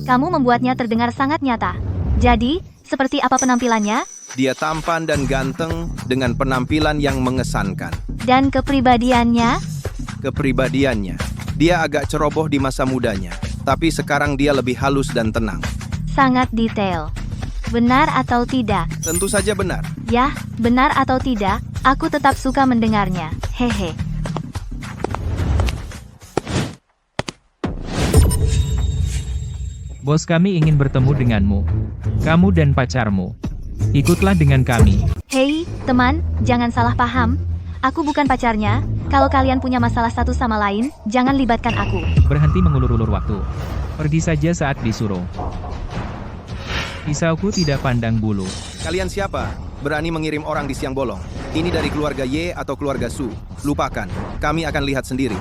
Kamu membuatnya terdengar sangat nyata. Jadi, seperti apa penampilannya? Dia tampan dan ganteng dengan penampilan yang mengesankan. Dan kepribadiannya? Kepribadiannya. Dia agak ceroboh di masa mudanya. Tapi sekarang dia lebih halus dan tenang. Sangat detail. Benar atau tidak? Tentu saja benar. Ya, benar atau tidak, aku tetap suka mendengarnya. Hehe. Bos kami ingin bertemu denganmu. Kamu dan pacarmu. Ikutlah dengan kami. Hei, teman, jangan salah paham. Aku bukan pacarnya. Kalau kalian punya masalah satu sama lain, jangan libatkan aku. Berhenti mengulur-ulur waktu. Pergi saja saat disuruh. Pisauku tidak pandang bulu. Kalian siapa? Berani mengirim orang di siang bolong. Ini dari keluarga Y atau keluarga Su. Lupakan, kami akan lihat sendiri.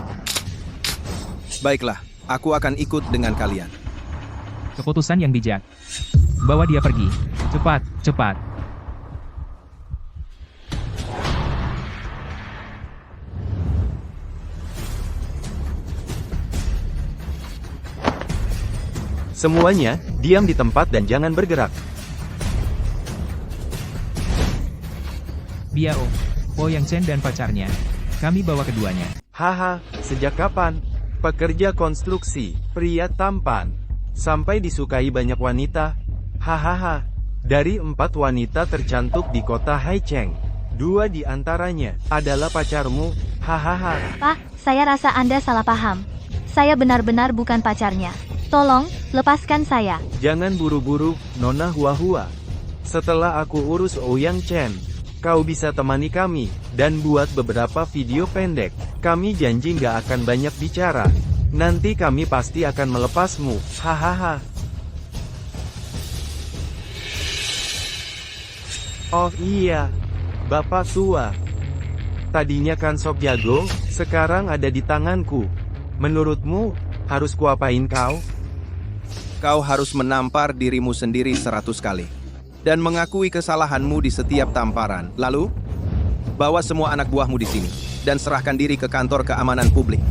Baiklah, aku akan ikut dengan kalian. Keputusan yang bijak. Bawa dia pergi. Cepat, cepat. Semuanya, diam di tempat dan jangan bergerak. Biao, Po Yang Chen dan pacarnya. Kami bawa keduanya. Haha, sejak kapan? Pekerja konstruksi, pria tampan. Sampai disukai banyak wanita. Hahaha. Dari 4 wanita tercantik di kota Haicheng, 2 di antaranya adalah pacarmu. Hahaha. Pak, saya rasa Anda salah paham. Saya benar-benar bukan pacarnya. Tolong, lepaskan saya. Jangan buru-buru, Nona Hua-Hua. Setelah aku urus Ouyang Chen, kau bisa temani kami, dan buat beberapa video pendek. Kami janji nggak akan banyak bicara. Nanti kami pasti akan melepasmu. Hahaha. Oh iya, Bapak tua. Tadinya kan sop jago, sekarang ada di tanganku. Menurutmu, harus kuapain kau? Kau harus menampar dirimu sendiri 100 kali. Dan mengakui kesalahanmu di setiap tamparan. Lalu, bawa semua anak buahmu di sini. Dan serahkan diri ke kantor keamanan publik.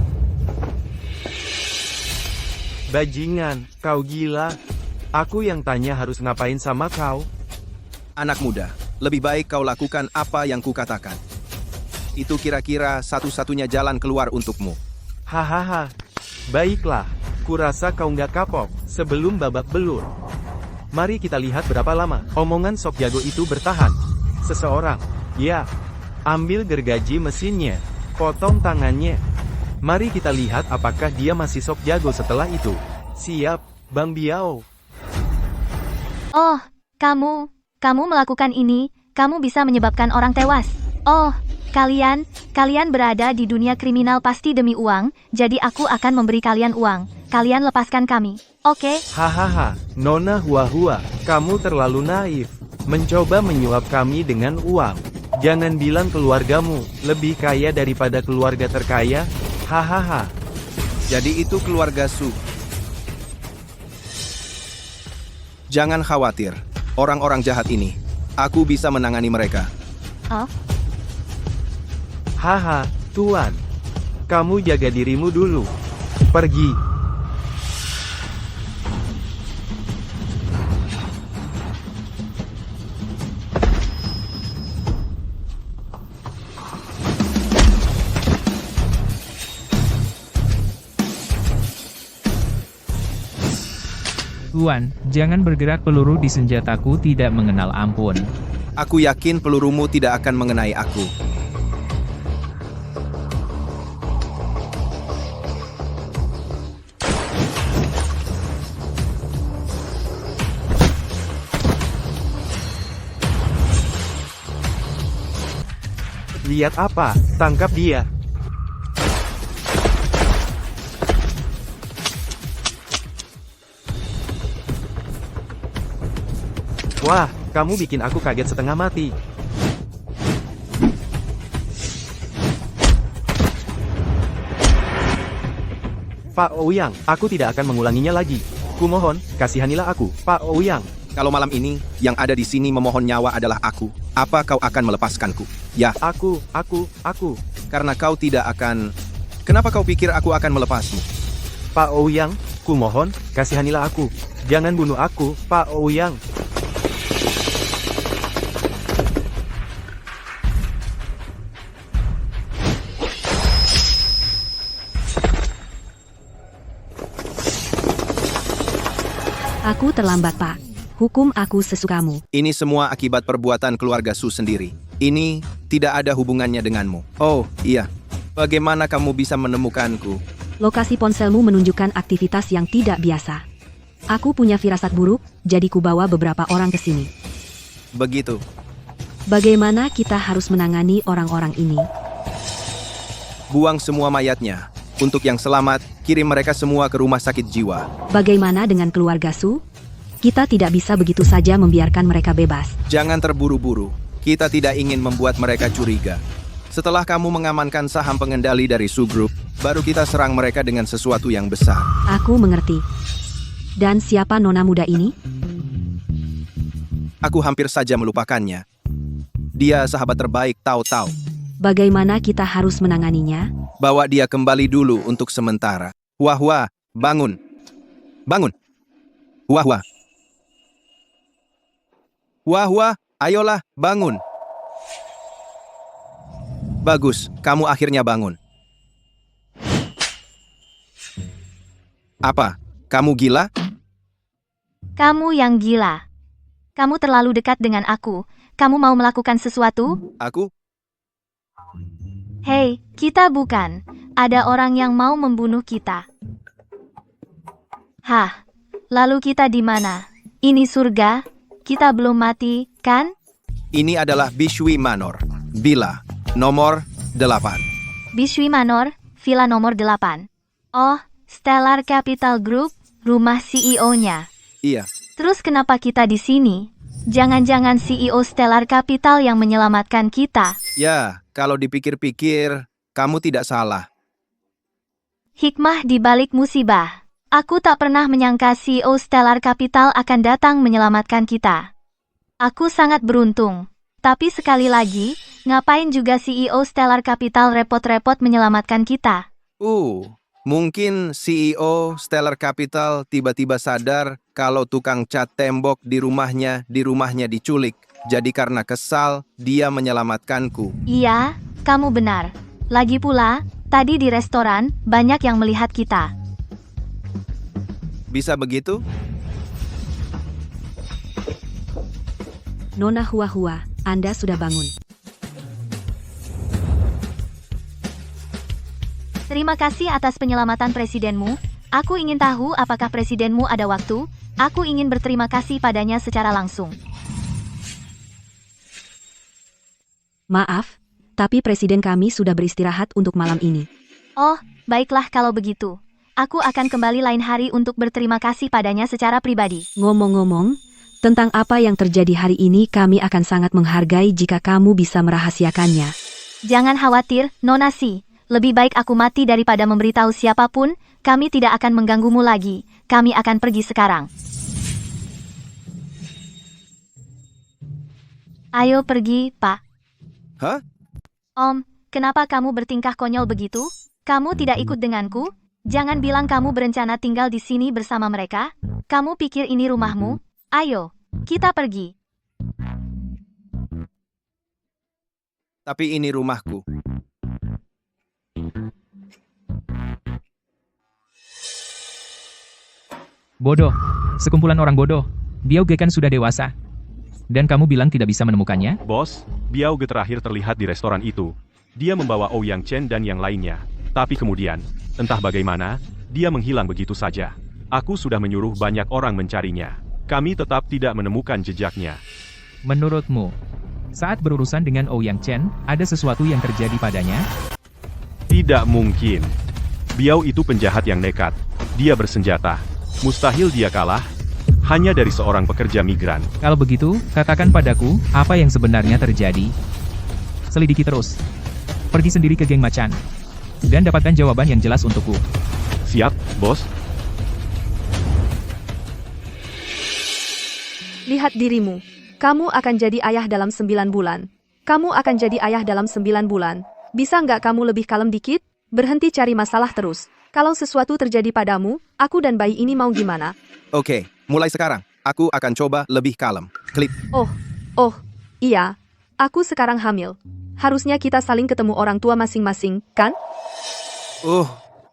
Bajingan, kau gila. Aku yang tanya harus ngapain sama kau? Anak muda, lebih baik kau lakukan apa yang kukatakan. Itu kira-kira satu-satunya jalan keluar untukmu. Hahaha. Baiklah, kurasa kau nggak kapok sebelum babak belur. Mari kita lihat berapa lama omongan sop jago itu bertahan. Seseorang, ya, ambil gergaji mesinnya, potong tangannya. Mari kita lihat apakah dia masih sop jago setelah itu. Siap, Bang Biao. Oh, kamu melakukan ini, kamu bisa menyebabkan orang tewas. Oh, kalian berada di dunia kriminal pasti demi uang, jadi aku akan memberi kalian uang. Kalian lepaskan kami. Oke, Hahaha, Nona Hua-Hua, kamu terlalu naif. Mencoba menyuap kami dengan uang. Jangan bilang keluargamu lebih kaya daripada keluarga terkaya. Hahaha. Jadi itu keluarga Su. Jangan khawatir, orang-orang jahat ini, aku bisa menangani mereka. Haha, Tuan. Kamu jaga dirimu dulu. Pergi. Tuan, jangan bergerak, peluru di senjataku tidak mengenal ampun. Aku yakin pelurumu tidak akan mengenai aku. Lihat apa? Tangkap dia. Wah, kamu bikin aku kaget setengah mati. Pak Ouyang, aku tidak akan mengulanginya lagi. Kumohon, kasihanilah aku, Pak Ouyang. Kalau malam ini, yang ada di sini memohon nyawa adalah aku. Apa kau akan melepaskanku? Ya, Aku. karena kau tidak akan... Kenapa kau pikir aku akan melepasmu? Pak Ouyang, kumohon, kasihanilah aku. Jangan bunuh aku, Pak Ouyang. Aku terlambat, Pak. Hukum aku sesukamu. Ini semua akibat perbuatan keluarga Su sendiri. Ini tidak ada hubungannya denganmu. Oh, iya. Bagaimana kamu bisa menemukanku? Lokasi ponselmu menunjukkan aktivitas yang tidak biasa. Aku punya firasat buruk, jadi kubawa beberapa orang ke sini. Begitu. Bagaimana kita harus menangani orang-orang ini? Buang semua mayatnya. Untuk yang selamat, kirim mereka semua ke rumah sakit jiwa. Bagaimana dengan keluarga Su? Kita tidak bisa begitu saja membiarkan mereka bebas. Jangan terburu-buru. Kita tidak ingin membuat mereka curiga. Setelah kamu mengamankan saham pengendali dari Su Group, baru kita serang mereka dengan sesuatu yang besar. Aku mengerti. Dan siapa nona muda ini? Aku hampir saja melupakannya. Dia sahabat terbaik Tao Tao. Bagaimana kita harus menanganinya? Bawa dia kembali dulu untuk sementara. Wah, wah, bangun. Bangun. Wah, wah. Wah, wah, ayolah, bangun. Bagus, kamu akhirnya bangun. Apa? Kamu gila? Kamu yang gila. Kamu terlalu dekat dengan aku. Kamu mau melakukan sesuatu? Aku? Hei, kita bukan. Ada orang yang mau membunuh kita. Hah, lalu kita di mana? Ini surga? Kita belum mati, kan? Ini adalah Bishui Manor. Villa, nomor 8. Bishui Manor, villa nomor 8. Oh, Stellar Capital Group, rumah CEO-nya. Iya. Terus kenapa kita di sini? Jangan-jangan CEO Stellar Capital yang menyelamatkan kita? Ya, kalau dipikir-pikir, kamu tidak salah. Hikmah di balik musibah. Aku tak pernah menyangka CEO Stellar Capital akan datang menyelamatkan kita. Aku sangat beruntung. Tapi sekali lagi, ngapain juga CEO Stellar Capital repot-repot menyelamatkan kita? Mungkin CEO Stellar Capital tiba-tiba sadar kalau tukang cat tembok di rumahnya diculik. Jadi karena kesal, dia menyelamatkanku. Iya, kamu benar. Lagi pula, tadi di restoran, banyak yang melihat kita. Bisa begitu? Nona Hua-Hua, Anda sudah bangun. Terima kasih atas penyelamatan presidenmu. Aku ingin tahu apakah presidenmu ada waktu. Aku ingin berterima kasih padanya secara langsung. Maaf, tapi presiden kami sudah beristirahat untuk malam ini. Oh, baiklah kalau begitu. Aku akan kembali lain hari untuk berterima kasih padanya secara pribadi. Ngomong-ngomong, tentang apa yang terjadi hari ini kami akan sangat menghargai jika kamu bisa merahasiakannya. Jangan khawatir, Nona Si. Lebih baik aku mati daripada memberitahu siapapun. Kami tidak akan mengganggumu lagi. Kami akan pergi sekarang. Ayo pergi, Pak. Hah? Om, kenapa kamu bertingkah konyol begitu? Kamu tidak ikut denganku? Jangan bilang kamu berencana tinggal di sini bersama mereka. Kamu pikir ini rumahmu? Ayo, kita pergi. Tapi ini rumahku. Bodoh. Sekumpulan orang bodoh. Biao Ge kan sudah dewasa. Dan kamu bilang tidak bisa menemukannya? Bos, Biao Ge terakhir terlihat di restoran itu. Dia membawa Ouyang Chen dan yang lainnya. Tapi kemudian, entah bagaimana, dia menghilang begitu saja. Aku sudah menyuruh banyak orang mencarinya. Kami tetap tidak menemukan jejaknya. Menurutmu, saat berurusan dengan Ouyang Chen, ada sesuatu yang terjadi padanya? Tidak mungkin. Biao itu penjahat yang nekat. Dia bersenjata. Mustahil dia kalah. Hanya dari seorang pekerja migran. Kalau begitu, katakan padaku, apa yang sebenarnya terjadi? Selidiki terus. Pergi sendiri ke geng macan. Dan dapatkan jawaban yang jelas untukku. Siap, bos. Lihat dirimu. Kamu akan jadi ayah dalam 9 bulan. Kamu akan jadi ayah dalam 9 bulan. Bisa nggak kamu lebih kalem dikit? Berhenti cari masalah terus. Kalau sesuatu terjadi padamu, aku dan bayi ini mau gimana? Oke, mulai sekarang. Aku akan coba lebih kalem. Klik. Oh, iya. Aku sekarang hamil. Harusnya kita saling ketemu orang tua masing-masing, kan?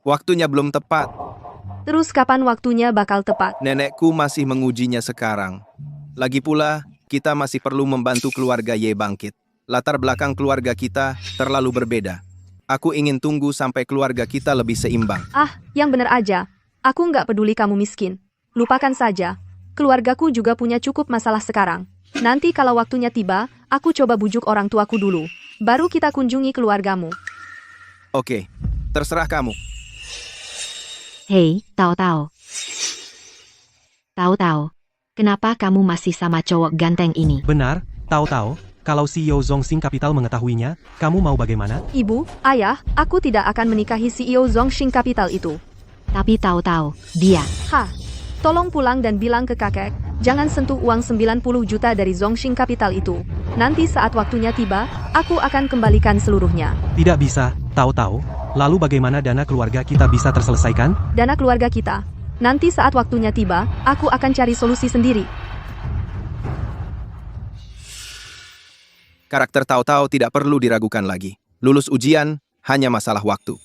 Waktunya belum tepat. Terus kapan waktunya bakal tepat? Nenekku masih mengujinya sekarang. Lagi pula, kita masih perlu membantu keluarga Ye bangkit. Latar belakang keluarga kita terlalu berbeda. Aku ingin tunggu sampai keluarga kita lebih seimbang. Yang bener aja. Aku nggak peduli kamu miskin. Lupakan saja. Keluargaku juga punya cukup masalah sekarang. Nanti kalau waktunya tiba, aku coba bujuk orang tuaku dulu. Baru kita kunjungi keluargamu. Oke, terserah kamu. Hei, Tao. Tao, kenapa kamu masih sama cowok ganteng ini? Benar, Tao. Kalau CEO Zongxing Capital mengetahuinya, kamu mau bagaimana? Ibu, ayah, aku tidak akan menikahi CEO Zongxing Capital itu. Tapi Tao, dia. Tolong pulang dan bilang ke kakek, jangan sentuh uang 90 juta dari Zongxing Capital itu. Nanti saat waktunya tiba, aku akan kembalikan seluruhnya. Tidak bisa, Tao. Lalu bagaimana dana keluarga kita bisa terselesaikan? Dana keluarga kita. Nanti saat waktunya tiba, aku akan cari solusi sendiri. Karakter Tao tidak perlu diragukan lagi. Lulus ujian hanya masalah waktu.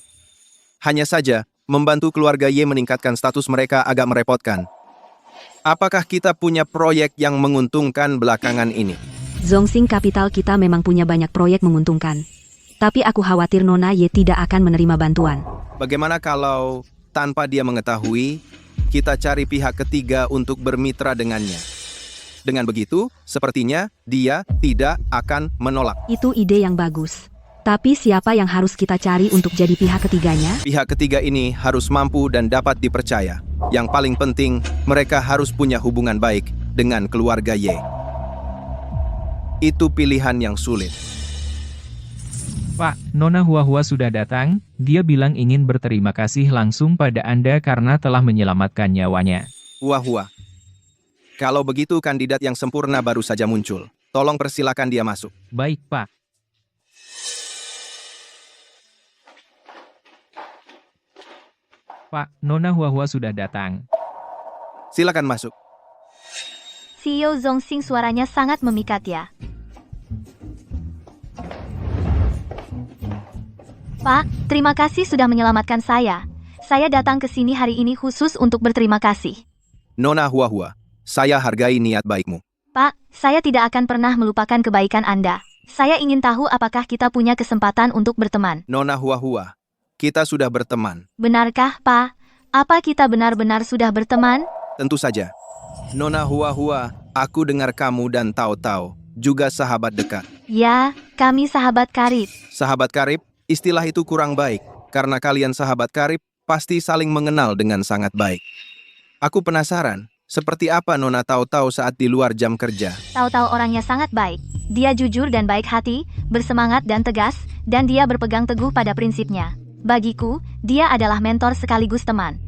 Hanya saja, membantu keluarga Ye meningkatkan status mereka agak merepotkan. Apakah kita punya proyek yang menguntungkan belakangan ini? Zongxing Capital kita memang punya banyak proyek menguntungkan. Tapi aku khawatir Nona Ye tidak akan menerima bantuan. Bagaimana kalau tanpa dia mengetahui, kita cari pihak ketiga untuk bermitra dengannya? Dengan begitu, sepertinya dia tidak akan menolak. Itu ide yang bagus. Tapi siapa yang harus kita cari untuk jadi pihak ketiganya? Pihak ketiga ini harus mampu dan dapat dipercaya. Yang paling penting, mereka harus punya hubungan baik dengan keluarga Ye. Itu pilihan yang sulit. Pak, Nona Hua sudah datang. Dia bilang ingin berterima kasih langsung pada Anda karena telah menyelamatkan nyawanya. Hua. Kalau begitu kandidat yang sempurna baru saja muncul. Tolong persilakan dia masuk. Baik, Pak. Pak, Nona Hua sudah datang. Silakan masuk. CEO Zongxing suaranya sangat memikat ya. Pak, terima kasih sudah menyelamatkan saya. Saya datang ke sini hari ini khusus untuk berterima kasih. Nona Hua, saya hargai niat baikmu. Pak, saya tidak akan pernah melupakan kebaikan Anda. Saya ingin tahu apakah kita punya kesempatan untuk berteman. Nona Hua, kita sudah berteman. Benarkah, Pak? Apa kita benar-benar sudah berteman? Tentu saja. Nona Hua, aku dengar kamu dan Tao juga sahabat dekat. Ya, kami sahabat karib. Sahabat karib, istilah itu kurang baik. Karena kalian sahabat karib, pasti saling mengenal dengan sangat baik. Aku penasaran, seperti apa Nona Tahu-Tahu saat di luar jam kerja? Tahu-tahu orangnya sangat baik. Dia jujur dan baik hati, bersemangat dan tegas, dan dia berpegang teguh pada prinsipnya. Bagiku, dia adalah mentor sekaligus teman.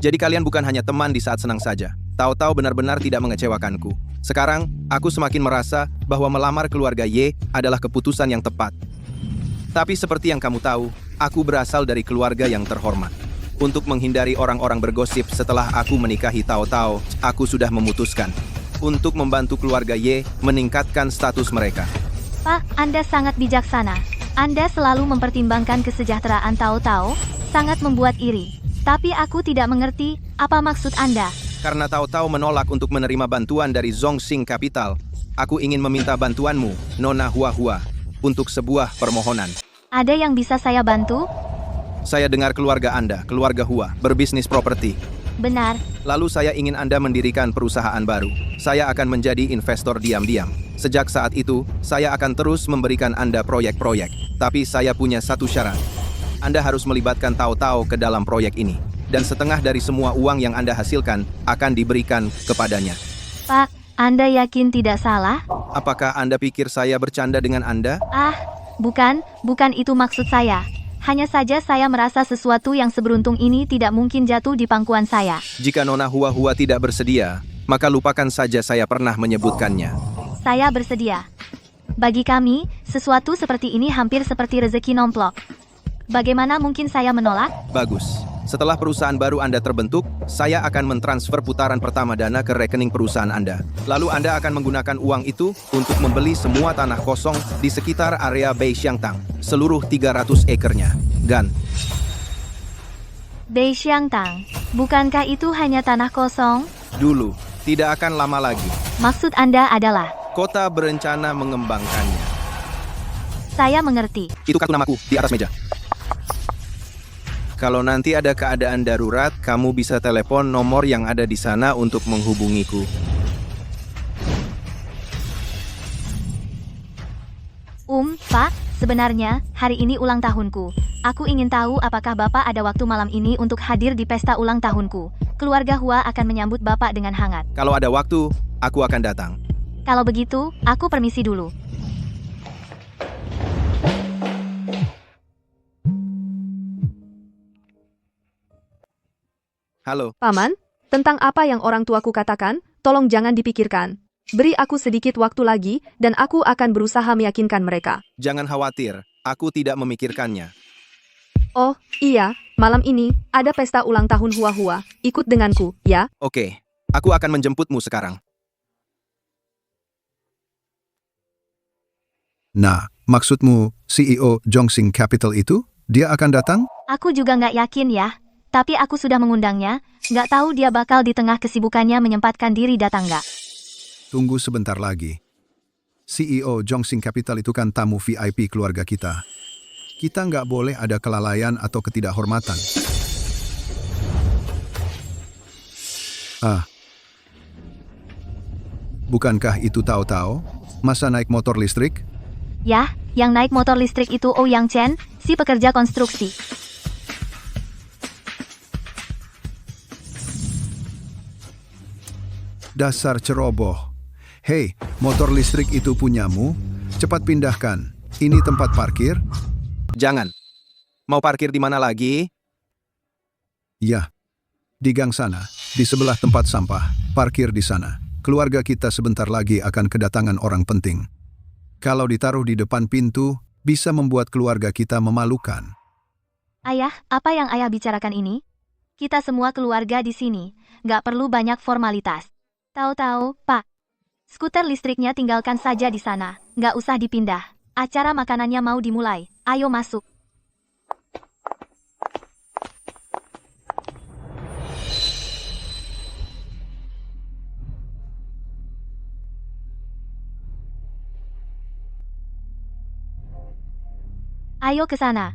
Jadi kalian bukan hanya teman di saat senang saja. Tahu-tahu benar-benar tidak mengecewakanku. Sekarang, aku semakin merasa bahwa melamar keluarga Y adalah keputusan yang tepat. Tapi seperti yang kamu tahu, aku berasal dari keluarga yang terhormat. Untuk menghindari orang-orang bergosip setelah aku menikahi Tahu-tahu, aku sudah memutuskan untuk membantu keluarga Y meningkatkan status mereka. Pak, Anda sangat bijaksana. Anda selalu mempertimbangkan kesejahteraan Tahu-tahu, sangat membuat iri. Tapi aku tidak mengerti, apa maksud Anda? Karena Tahu-tahu menolak untuk menerima bantuan dari Zhongxing Capital, aku ingin meminta bantuanmu, Nona Hua-Hua, untuk sebuah permohonan. Ada yang bisa saya bantu? Saya dengar keluarga Anda, keluarga Hua, berbisnis properti. Benar. Lalu saya ingin Anda mendirikan perusahaan baru. Saya akan menjadi investor diam-diam. Sejak saat itu, saya akan terus memberikan Anda proyek-proyek. Tapi saya punya satu syarat. Anda harus melibatkan Tahu-tahu ke dalam proyek ini. Dan setengah dari semua uang yang Anda hasilkan akan diberikan kepadanya. Pak, Anda yakin tidak salah? Apakah Anda pikir saya bercanda dengan Anda? Bukan itu maksud saya. Hanya saja saya merasa sesuatu yang seberuntung ini tidak mungkin jatuh di pangkuan saya. Jika Nona Hua-Hua tidak bersedia, maka lupakan saja saya pernah menyebutkannya. Saya bersedia. Bagi kami, sesuatu seperti ini hampir seperti rezeki nomplok. Bagaimana mungkin saya menolak? Bagus. Setelah perusahaan baru Anda terbentuk, saya akan mentransfer putaran pertama dana ke rekening perusahaan Anda. Lalu Anda akan menggunakan uang itu untuk membeli semua tanah kosong di sekitar area Beixiangtang, seluruh 300 ekernya. Gan. Beixiangtang, bukankah itu hanya tanah kosong? Dulu, tidak akan lama lagi. Maksud Anda adalah? Kota berencana mengembangkannya. Saya mengerti. Itu kartu namaku di atas meja. Kalau nanti ada keadaan darurat, kamu bisa telepon nomor yang ada di sana untuk menghubungiku. Pak, sebenarnya, hari ini ulang tahunku. Aku ingin tahu apakah Bapak ada waktu malam ini untuk hadir di pesta ulang tahunku. Keluarga Hua akan menyambut Bapak dengan hangat. Kalau ada waktu, aku akan datang. Kalau begitu, aku permisi dulu. Halo. Paman, tentang apa yang orang tuaku katakan, tolong jangan dipikirkan. Beri aku sedikit waktu lagi, dan aku akan berusaha meyakinkan mereka. Jangan khawatir, aku tidak memikirkannya. Oh, iya, malam ini, ada pesta ulang tahun Hua-Hua. Ikut denganku, ya? Oke, aku akan menjemputmu sekarang. Nah, maksudmu CEO Zhongxing Capital itu? Dia akan datang? Aku juga nggak yakin ya. Tapi aku sudah mengundangnya, nggak tahu dia bakal di tengah kesibukannya menyempatkan diri datang nggak. Tunggu sebentar lagi. CEO Zhongxing Capital itu kan tamu VIP keluarga kita. Kita nggak boleh ada kelalaian atau ketidakhormatan. Bukankah itu Tahu-tahu? Masa naik motor listrik? Ya, yang naik motor listrik itu Ouyang Chen, si pekerja konstruksi. Dasar ceroboh. Hei, motor listrik itu punyamu? Cepat pindahkan. Ini tempat parkir? Jangan. Mau parkir di mana lagi? Ya, di gang sana, di sebelah tempat sampah. Parkir di sana. Keluarga kita sebentar lagi akan kedatangan orang penting. Kalau ditaruh di depan pintu, bisa membuat keluarga kita memalukan. Ayah, apa yang ayah bicarakan ini? Kita semua keluarga di sini, nggak perlu banyak formalitas. Tahu-tahu, Pak. Skuter listriknya tinggalkan saja di sana, nggak usah dipindah. Acara makanannya mau dimulai, ayo masuk. Ayo ke sana.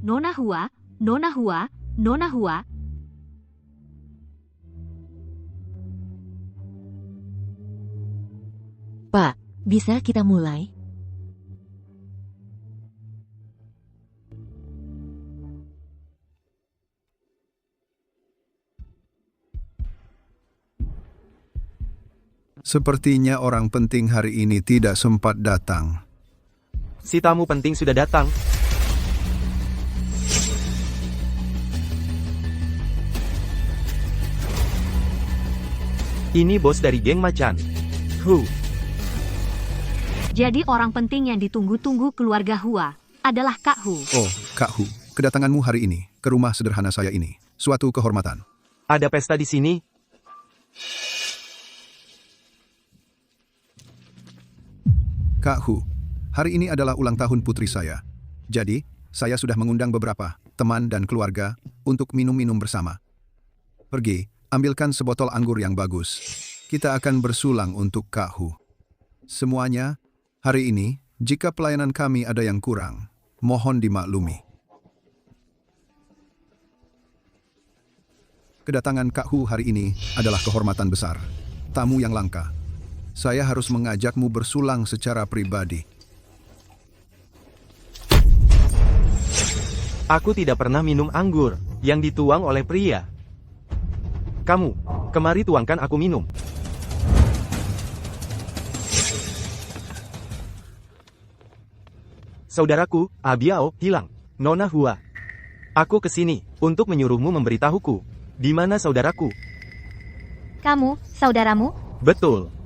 Nona Hua, Nona Hua, Nona Hua. Pak, bisa kita mulai? Sepertinya orang penting hari ini tidak sempat datang. Si tamu penting sudah datang. Ini bos dari geng macan. Jadi orang penting yang ditunggu-tunggu keluarga Hua adalah Kak Hu. Oh, Kak Hu, kedatanganmu hari ini ke rumah sederhana saya ini suatu kehormatan. Ada pesta di sini. Kak Hu, hari ini adalah ulang tahun putri saya. Jadi, saya sudah mengundang beberapa teman dan keluarga untuk minum-minum bersama. Pergi, ambilkan sebotol anggur yang bagus. Kita akan bersulang untuk Kak Hu. Semuanya, hari ini, jika pelayanan kami ada yang kurang, mohon dimaklumi. Kedatangan Kak Hu hari ini adalah kehormatan besar. Tamu yang langka. Saya harus mengajakmu bersulang secara pribadi. Aku tidak pernah minum anggur yang dituang oleh pria. Kamu, kemari tuangkan aku minum. Saudaraku, Abiao, hilang. Nona Hua. Aku kesini untuk menyuruhmu memberitahuku. Di mana saudaraku? Kamu, saudaramu? Betul.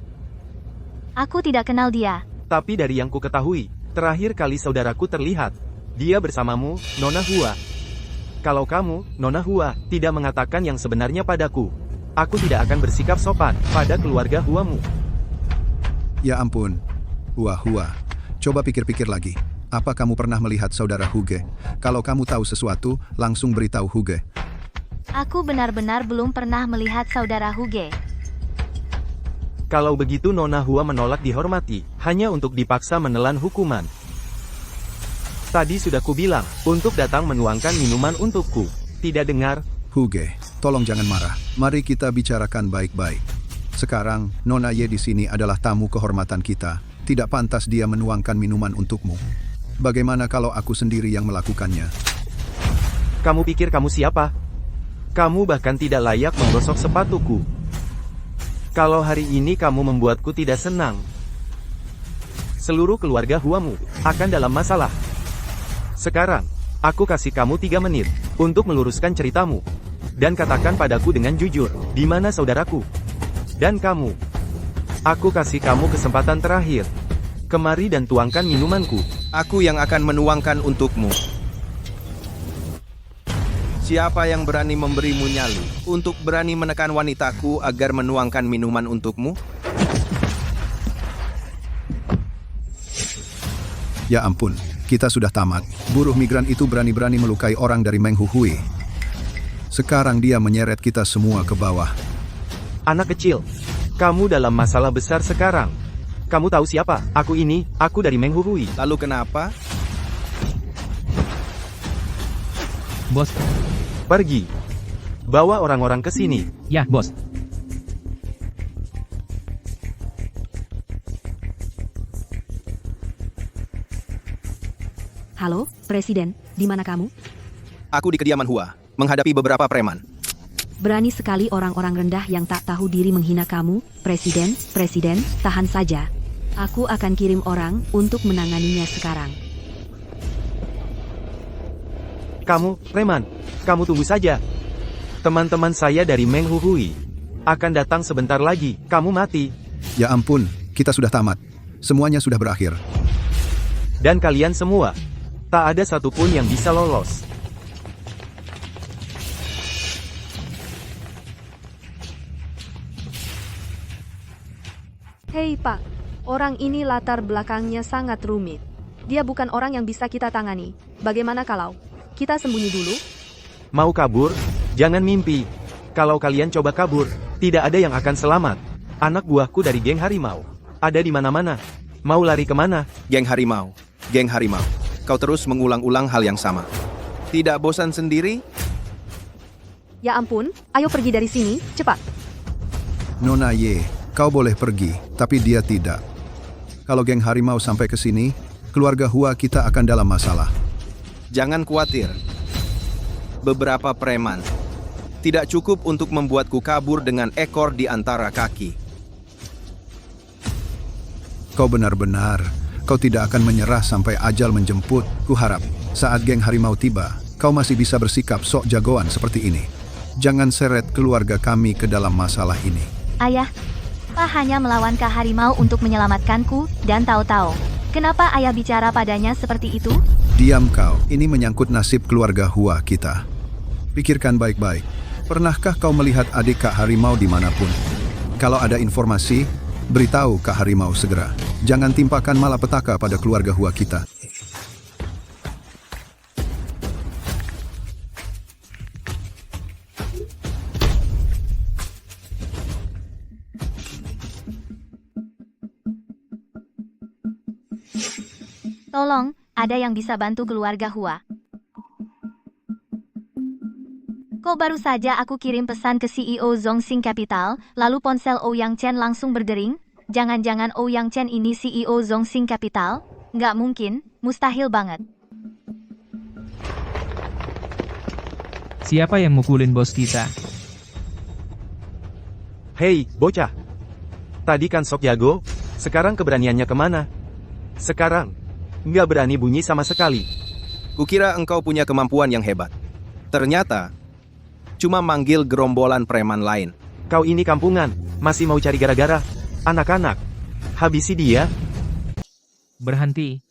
Aku tidak kenal dia. Tapi dari yang ku ketahui, terakhir kali saudaraku terlihat, dia bersamamu, Nona Hua. Kalau kamu, Nona Hua, tidak mengatakan yang sebenarnya padaku, aku tidak akan bersikap sopan pada keluarga Huamu. Ya ampun, Hua. Coba pikir-pikir lagi. Apa kamu pernah melihat saudara Huge? Kalau kamu tahu sesuatu, langsung beritahu Huge. Aku benar-benar belum pernah melihat saudara Huge. Kalau begitu Nona Hua menolak dihormati, hanya untuk dipaksa menelan hukuman. Tadi sudah kubilang, untuk datang menuangkan minuman untukku. Tidak dengar? Huge, tolong jangan marah. Mari kita bicarakan baik-baik. Sekarang, Nona Ye di sini adalah tamu kehormatan kita. Tidak pantas dia menuangkan minuman untukmu. Bagaimana kalau aku sendiri yang melakukannya? Kamu pikir kamu siapa? Kamu bahkan tidak layak menggosok sepatuku. Kalau hari ini kamu membuatku tidak senang, seluruh keluarga Huamu akan dalam masalah. Sekarang, aku kasih kamu 3 menit untuk meluruskan ceritamu. Dan katakan padaku dengan jujur, di mana saudaraku? Dan kamu, aku kasih kamu kesempatan terakhir. Kemari dan tuangkan minumanku. Aku yang akan menuangkan untukmu. Siapa yang berani memberimu nyali untuk berani menekan wanitaku agar menuangkan minuman untukmu? Ya ampun, kita sudah tamat. Buruh migran itu berani-berani melukai orang dari Menghuhui. Sekarang dia menyeret kita semua ke bawah. Anak kecil, kamu dalam masalah besar sekarang. Kamu tahu siapa? Aku dari Menghuhui. Lalu kenapa? Bos. Pergi. Bawa orang-orang ke sini. Ya, bos. Halo, Presiden, di mana kamu? Aku di kediaman Hua, menghadapi beberapa preman. Berani sekali orang-orang rendah yang tak tahu diri menghina kamu, Presiden, tahan saja. Aku akan kirim orang untuk menanganinya sekarang. Kamu, preman, kamu tunggu saja. Teman-teman saya dari Menghuhui akan datang sebentar lagi, kamu mati. Ya ampun, kita sudah tamat. Semuanya sudah berakhir. Dan kalian semua, tak ada satupun yang bisa lolos. Hei Pak, orang ini latar belakangnya sangat rumit. Dia bukan orang yang bisa kita tangani. Bagaimana kalau kita sembunyi dulu? Mau kabur? Jangan mimpi. Kalau kalian coba kabur, tidak ada yang akan selamat. Anak buahku dari geng harimau ada di mana-mana. Mau lari kemana? Geng harimau. Kau terus mengulang-ulang hal yang sama. Tidak bosan sendiri? Ya ampun, ayo pergi dari sini, cepat. Nona Ye, kau boleh pergi, tapi dia tidak. Kalau geng harimau sampai ke sini, keluarga Hua kita akan dalam masalah. Jangan khawatir. Beberapa preman tidak cukup untuk membuatku kabur dengan ekor di antara kaki. Kau benar-benar, kau tidak akan menyerah sampai ajal menjemput. Kuharap, saat geng harimau tiba, kau masih bisa bersikap sok jagoan seperti ini. Jangan seret keluarga kami ke dalam masalah ini. Ayah, Pa hanya melawan Kak Harimau untuk menyelamatkanku, dan tahu-tahu. Kenapa ayah bicara padanya seperti itu? Diam kau, ini menyangkut nasib keluarga Hua kita. Pikirkan baik-baik. Pernahkah kau melihat adik Kak Harimau dimanapun? Kalau ada informasi, beritahu Kak Harimau segera. Jangan timpakan malapetaka pada keluarga Hua kita. Tolong, ada yang bisa bantu keluarga Hua. Kok baru saja aku kirim pesan ke CEO Zhongxing Capital, lalu ponsel Ouyang Chen langsung berdering? Jangan-jangan Ouyang Chen ini CEO Zhongxing Capital? Nggak mungkin, mustahil banget. Siapa yang mukulin bos kita? Hei, bocah. Tadi kan sok jago, sekarang keberaniannya kemana? Sekarang, nggak berani bunyi sama sekali. Kukira engkau punya kemampuan yang hebat. Ternyata, cuma manggil gerombolan preman lain. Kau ini kampungan, masih mau cari gara-gara? Anak-anak, habisi dia. Berhenti.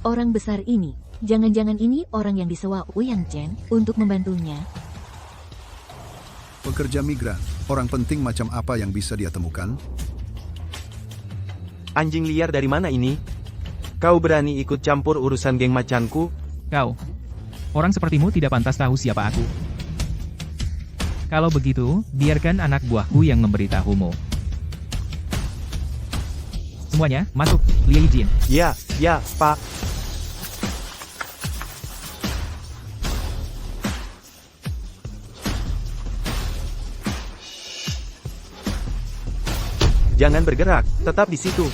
Orang besar ini, jangan-jangan ini orang yang disewa Ouyang Chen untuk membantunya. Pekerja migran, orang penting macam apa yang bisa dia temukan? Anjing liar dari mana ini? Kau berani ikut campur urusan geng macanku? Kau. Orang sepertimu tidak pantas tahu siapa aku. Kalau begitu, biarkan anak buahku yang memberitahumu. Semuanya, masuk, Liu Jin. Ya, Pak. Jangan bergerak, tetap di situ.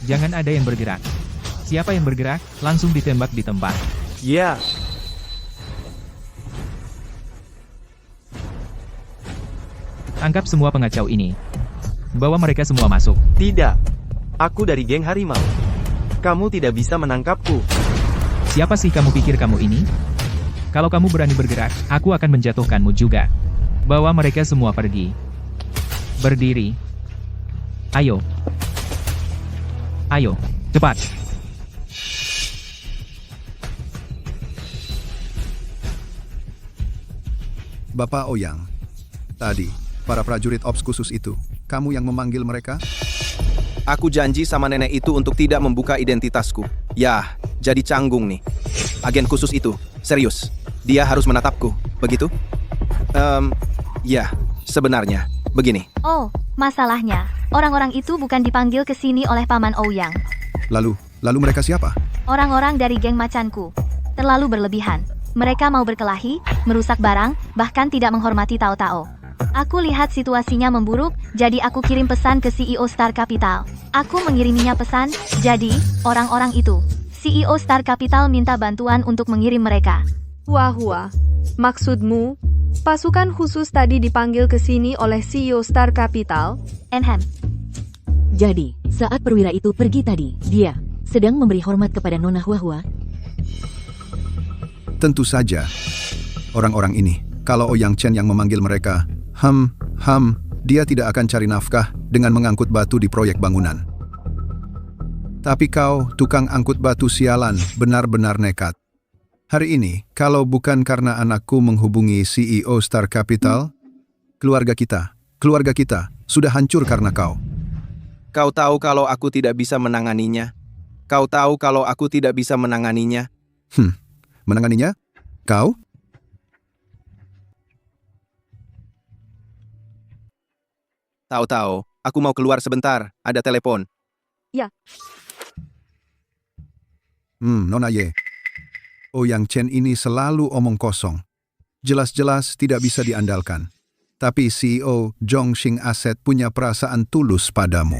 Jangan ada yang bergerak. Siapa yang bergerak, langsung ditembak di tempat. Ya. Tangkap semua pengacau ini. Bawa mereka semua masuk. Tidak. Aku dari geng harimau. Kamu tidak bisa menangkapku. Siapa sih kamu pikir kamu ini? Kalau kamu berani bergerak, aku akan menjatuhkanmu juga. Bawa mereka semua pergi. Berdiri. Ayo. Ayo, cepat. Bapak Ouyang, tadi, para prajurit Ops khusus itu, kamu yang memanggil mereka? Aku janji sama nenek itu untuk tidak membuka identitasku. Yah, jadi canggung nih. Agen khusus itu, serius. Dia harus menatapku, begitu? Ya, sebenarnya, begini. Oh, masalahnya, orang-orang itu bukan dipanggil ke sini oleh Paman Ouyang. Lalu mereka siapa? Orang-orang dari geng macanku. Terlalu berlebihan. Mereka mau berkelahi, merusak barang, bahkan tidak menghormati Tao-Tao. Aku lihat situasinya memburuk, jadi aku kirim pesan ke CEO Star Capital. Aku mengiriminya pesan, jadi, orang-orang itu. CEO Star Capital minta bantuan untuk mengirim mereka. Hua, maksudmu, pasukan khusus tadi dipanggil ke sini oleh CEO Star Capital? Enhem. Jadi, saat perwira itu pergi tadi, dia sedang memberi hormat kepada Nona Hua. Tentu saja. Orang-orang ini, kalau Ouyang Chen yang memanggil mereka, dia tidak akan cari nafkah dengan mengangkut batu di proyek bangunan. Tapi kau, tukang angkut batu sialan, benar-benar nekat. Hari ini, kalau bukan karena anakku menghubungi CEO Star Capital, keluarga kita sudah hancur karena kau. Kau tahu kalau aku tidak bisa menanganinya? Menanganinya? Kau? Tahu-tahu, aku mau keluar sebentar, ada telepon. Ya. Nona Ye. Ouyang Chen ini selalu omong kosong. Jelas-jelas tidak bisa diandalkan. Tapi CEO Zhongxing Asset punya perasaan tulus padamu.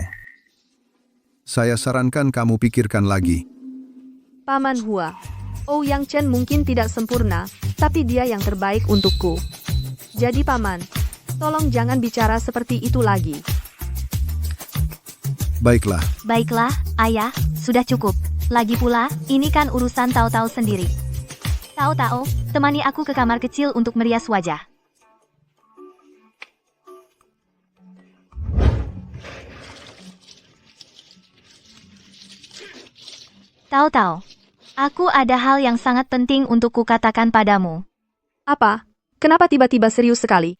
Saya sarankan kamu pikirkan lagi. Paman Hua, Yang Chen mungkin tidak sempurna, tapi dia yang terbaik untukku. Jadi paman, tolong jangan bicara seperti itu lagi. Baiklah, Baiklah, ayah, sudah cukup. Lagi pula, ini kan urusan Tao Tao sendiri. Tao Tao, temani aku ke kamar kecil untuk merias wajah. Tao Tao, aku ada hal yang sangat penting untuk kukatakan padamu. Apa? Kenapa tiba-tiba serius sekali?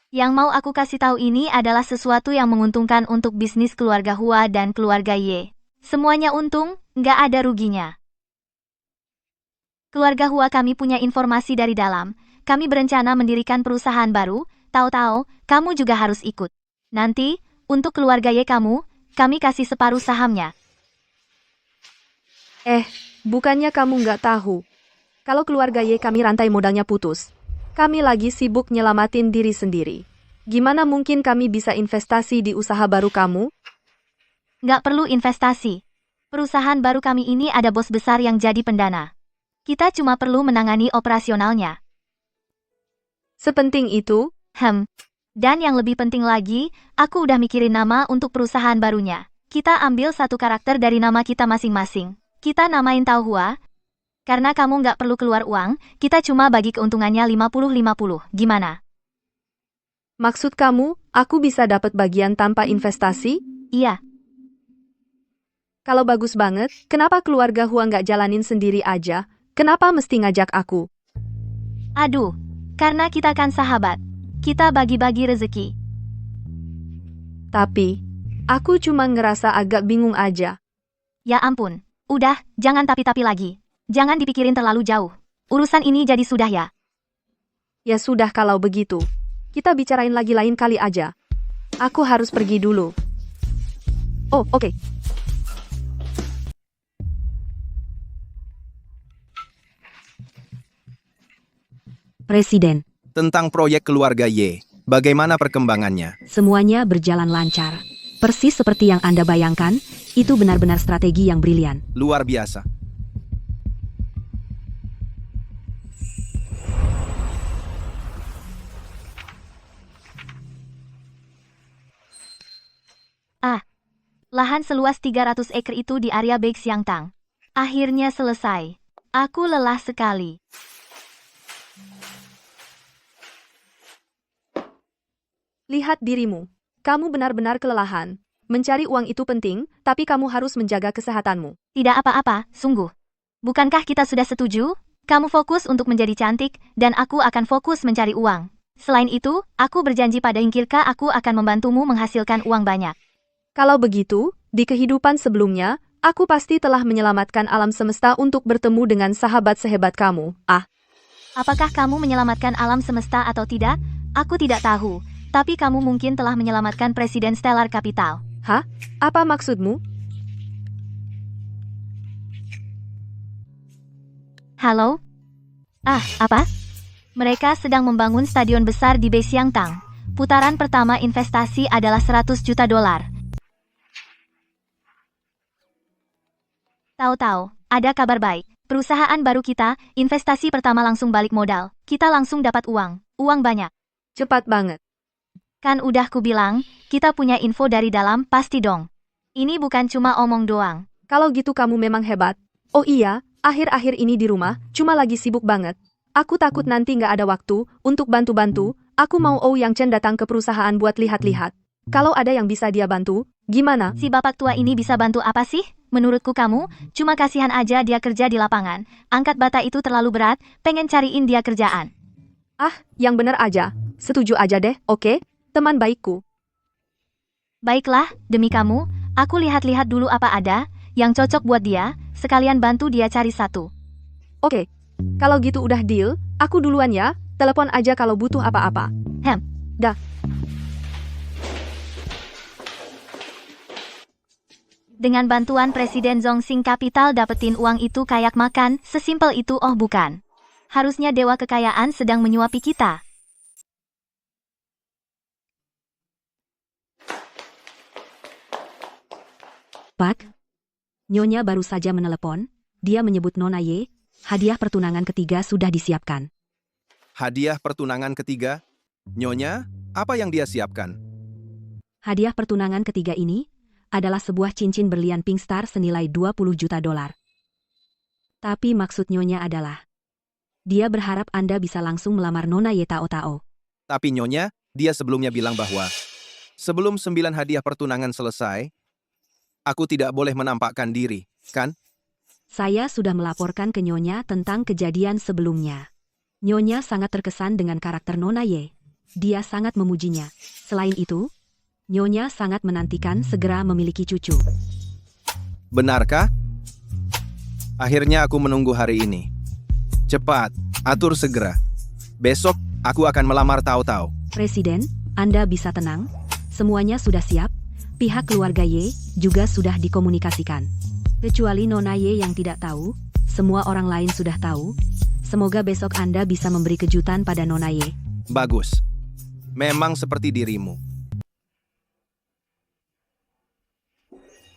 Yang mau aku kasih tahu ini adalah sesuatu yang menguntungkan untuk bisnis keluarga Hua dan keluarga Ye. Semuanya untung, nggak ada ruginya. Keluarga Hua kami punya informasi dari dalam. Kami berencana mendirikan perusahaan baru. Tahu-tahu, kamu juga harus ikut. Nanti, untuk keluarga Ye kamu, kami kasih separuh sahamnya. Bukannya kamu nggak tahu. Kalau keluarga Ye kami rantai modalnya putus. Kami lagi sibuk nyelamatin diri sendiri. Gimana mungkin kami bisa investasi di usaha baru kamu? Nggak perlu investasi. Perusahaan baru kami ini ada bos besar yang jadi pendana. Kita cuma perlu menangani operasionalnya. Sepenting itu? Dan yang lebih penting lagi, aku udah mikirin nama untuk perusahaan barunya. Kita ambil satu karakter dari nama kita masing-masing. Kita namain Tao Hua. Karena kamu nggak perlu keluar uang, kita cuma bagi keuntungannya 50-50. Gimana? Maksud kamu, aku bisa dapat bagian tanpa investasi? Iya. Kalau bagus banget, kenapa keluarga Hua nggak jalanin sendiri aja? Kenapa mesti ngajak aku? Aduh, karena kita kan sahabat. Kita bagi-bagi rezeki. Tapi, aku cuma ngerasa agak bingung aja. Ya ampun. Udah, jangan tapi-tapi lagi. Jangan dipikirin terlalu jauh. Urusan ini jadi sudah ya. Ya sudah kalau begitu. Kita bicarain lagi lain kali aja. Aku harus pergi dulu. Oh, oke. Presiden, Tentang proyek keluarga Ye, bagaimana perkembangannya? semuanya berjalan lancar. Persis seperti yang Anda bayangkan, itu benar-benar strategi yang brilian. Luar biasa. Lahan seluas 300 acre itu di area Beixiangtang. Akhirnya selesai. Aku lelah sekali. Lihat dirimu. Kamu benar-benar kelelahan. Mencari uang itu penting, tapi kamu harus menjaga kesehatanmu. Tidak apa-apa, sungguh. Bukankah kita sudah setuju? Kamu fokus untuk menjadi cantik, dan aku akan fokus mencari uang. Selain itu, aku berjanji pada Ingkirka aku akan membantumu menghasilkan uang banyak. Kalau begitu, di kehidupan sebelumnya, aku pasti telah menyelamatkan alam semesta untuk bertemu dengan sahabat sehebat kamu. Apakah kamu menyelamatkan alam semesta atau tidak? Aku tidak tahu. Tapi kamu mungkin telah menyelamatkan Presiden Stellar Capital. Apa maksudmu? Halo? Apa? Mereka sedang membangun stadion besar di Beixiangtang. Putaran pertama investasi adalah 100 juta dolar. Tahu-tahu, ada kabar baik. Perusahaan baru kita, investasi pertama langsung balik modal. Kita langsung dapat uang. Uang banyak. Cepat banget. Kan udah kubilang, kita punya info dari dalam, pasti dong. Ini bukan cuma omong doang. Kalau gitu kamu memang hebat. Oh iya, akhir-akhir ini di rumah, cuma lagi sibuk banget. Aku takut nanti nggak ada waktu untuk bantu-bantu. Aku mau Yang Chen datang ke perusahaan buat lihat-lihat. Kalau ada yang bisa dia bantu, gimana? Si bapak tua ini bisa bantu apa sih? Menurutku kamu, cuma kasihan aja dia kerja di lapangan. Angkat bata itu terlalu berat, pengen cariin dia kerjaan. Yang bener aja. Setuju aja deh, oke? Teman baikku. Baiklah, demi kamu, aku lihat-lihat dulu apa ada yang cocok buat dia, sekalian bantu dia cari satu. Oke. Kalau gitu udah deal, aku duluan ya. Telepon aja kalau butuh apa-apa. Dah. Dengan bantuan Presiden Zhongxing Capital dapetin uang itu kayak makan, sesimpel itu oh bukan. Harusnya dewa kekayaan sedang menyuapi kita. Pak, Nyonya baru saja menelepon, dia menyebut Nona Ye, hadiah pertunangan ketiga sudah disiapkan. Hadiah pertunangan ketiga? Nyonya, apa yang dia siapkan? Hadiah pertunangan ketiga ini adalah sebuah cincin berlian Pink Star senilai 20 juta dolar. Tapi maksud Nyonya adalah, dia berharap Anda bisa langsung melamar Nona Ye Tao Tao. Tapi Nyonya, dia sebelumnya bilang bahwa sebelum 9 hadiah pertunangan selesai, aku tidak boleh menampakkan diri, kan? Saya sudah melaporkan ke Nyonya tentang kejadian sebelumnya. Nyonya sangat terkesan dengan karakter Nona Ye. Dia sangat memujinya. Selain itu, Nyonya sangat menantikan segera memiliki cucu. Benarkah? Akhirnya aku menunggu hari ini. Cepat, atur segera. Besok, aku akan melamar Tao Tao. Presiden, Anda bisa tenang. Semuanya sudah siap. Pihak keluarga Ye juga sudah dikomunikasikan. Kecuali Nona Ye yang tidak tahu, semua orang lain sudah tahu. Semoga besok Anda bisa memberi kejutan pada Nona Ye. Bagus. Memang seperti dirimu.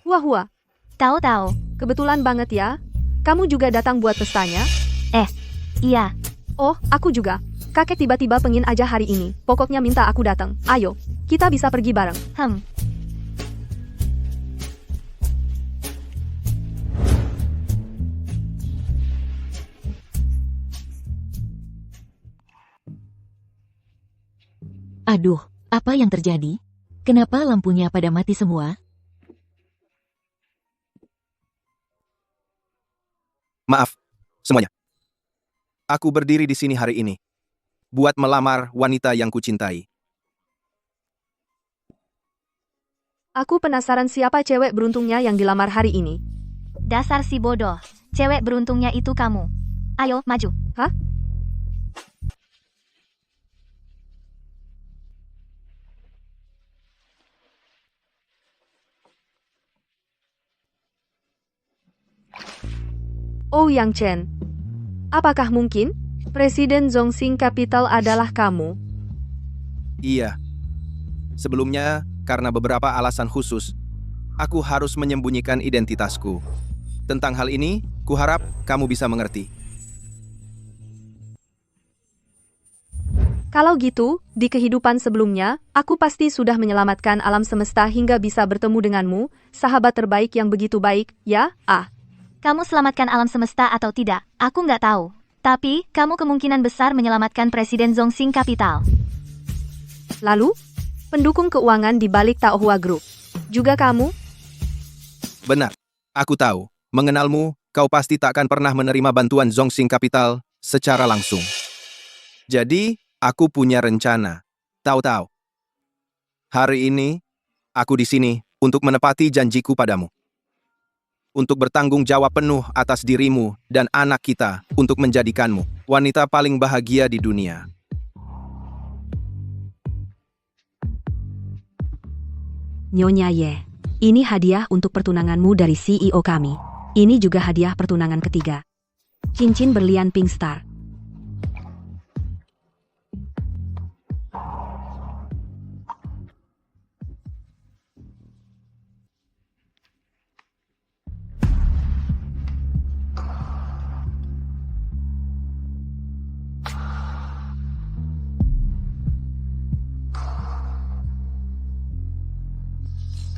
Wah, Tahu-tahu. kebetulan banget ya. Kamu juga datang buat pestanya? Iya. Oh, aku juga. Kakek tiba-tiba pengen aja hari ini. Pokoknya minta aku datang. Ayo, kita bisa pergi bareng. Aduh, apa yang terjadi? Kenapa lampunya pada mati semua? Maaf, semuanya. Aku berdiri di sini hari ini buat melamar wanita yang kucintai. Aku penasaran siapa cewek beruntungnya yang dilamar hari ini. Dasar si bodoh. Cewek beruntungnya itu kamu. Ayo, maju. Hah? Oh Yang Chen, apakah mungkin Presiden Zhongxing Capital adalah kamu? Iya. Sebelumnya, karena beberapa alasan khusus, aku harus menyembunyikan identitasku. Tentang hal ini, kuharap kamu bisa mengerti. Kalau gitu, di kehidupan sebelumnya, aku pasti sudah menyelamatkan alam semesta hingga bisa bertemu denganmu, sahabat terbaik yang begitu baik, ya? Kamu selamatkan alam semesta atau tidak, aku nggak tahu. Tapi, kamu kemungkinan besar menyelamatkan Presiden Zhongxing Capital. Lalu, pendukung keuangan di balik Taohua Group. Juga kamu? Benar. Aku tahu. Mengenalmu, kau pasti takkan pernah menerima bantuan Zhongxing Capital secara langsung. Jadi, aku punya rencana. Tahu-tahu. Hari ini, aku di sini untuk menepati janjiku padamu. Untuk bertanggung jawab penuh atas dirimu dan anak kita untuk menjadikanmu wanita paling bahagia di dunia. Nyonya Ye, ini hadiah untuk pertunanganmu dari CEO kami. Ini juga hadiah pertunangan ketiga. Cincin berlian Pink Star.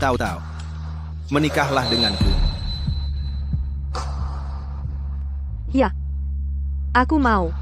Tahu-tahu. Menikahlah denganku. Ya. Aku mau.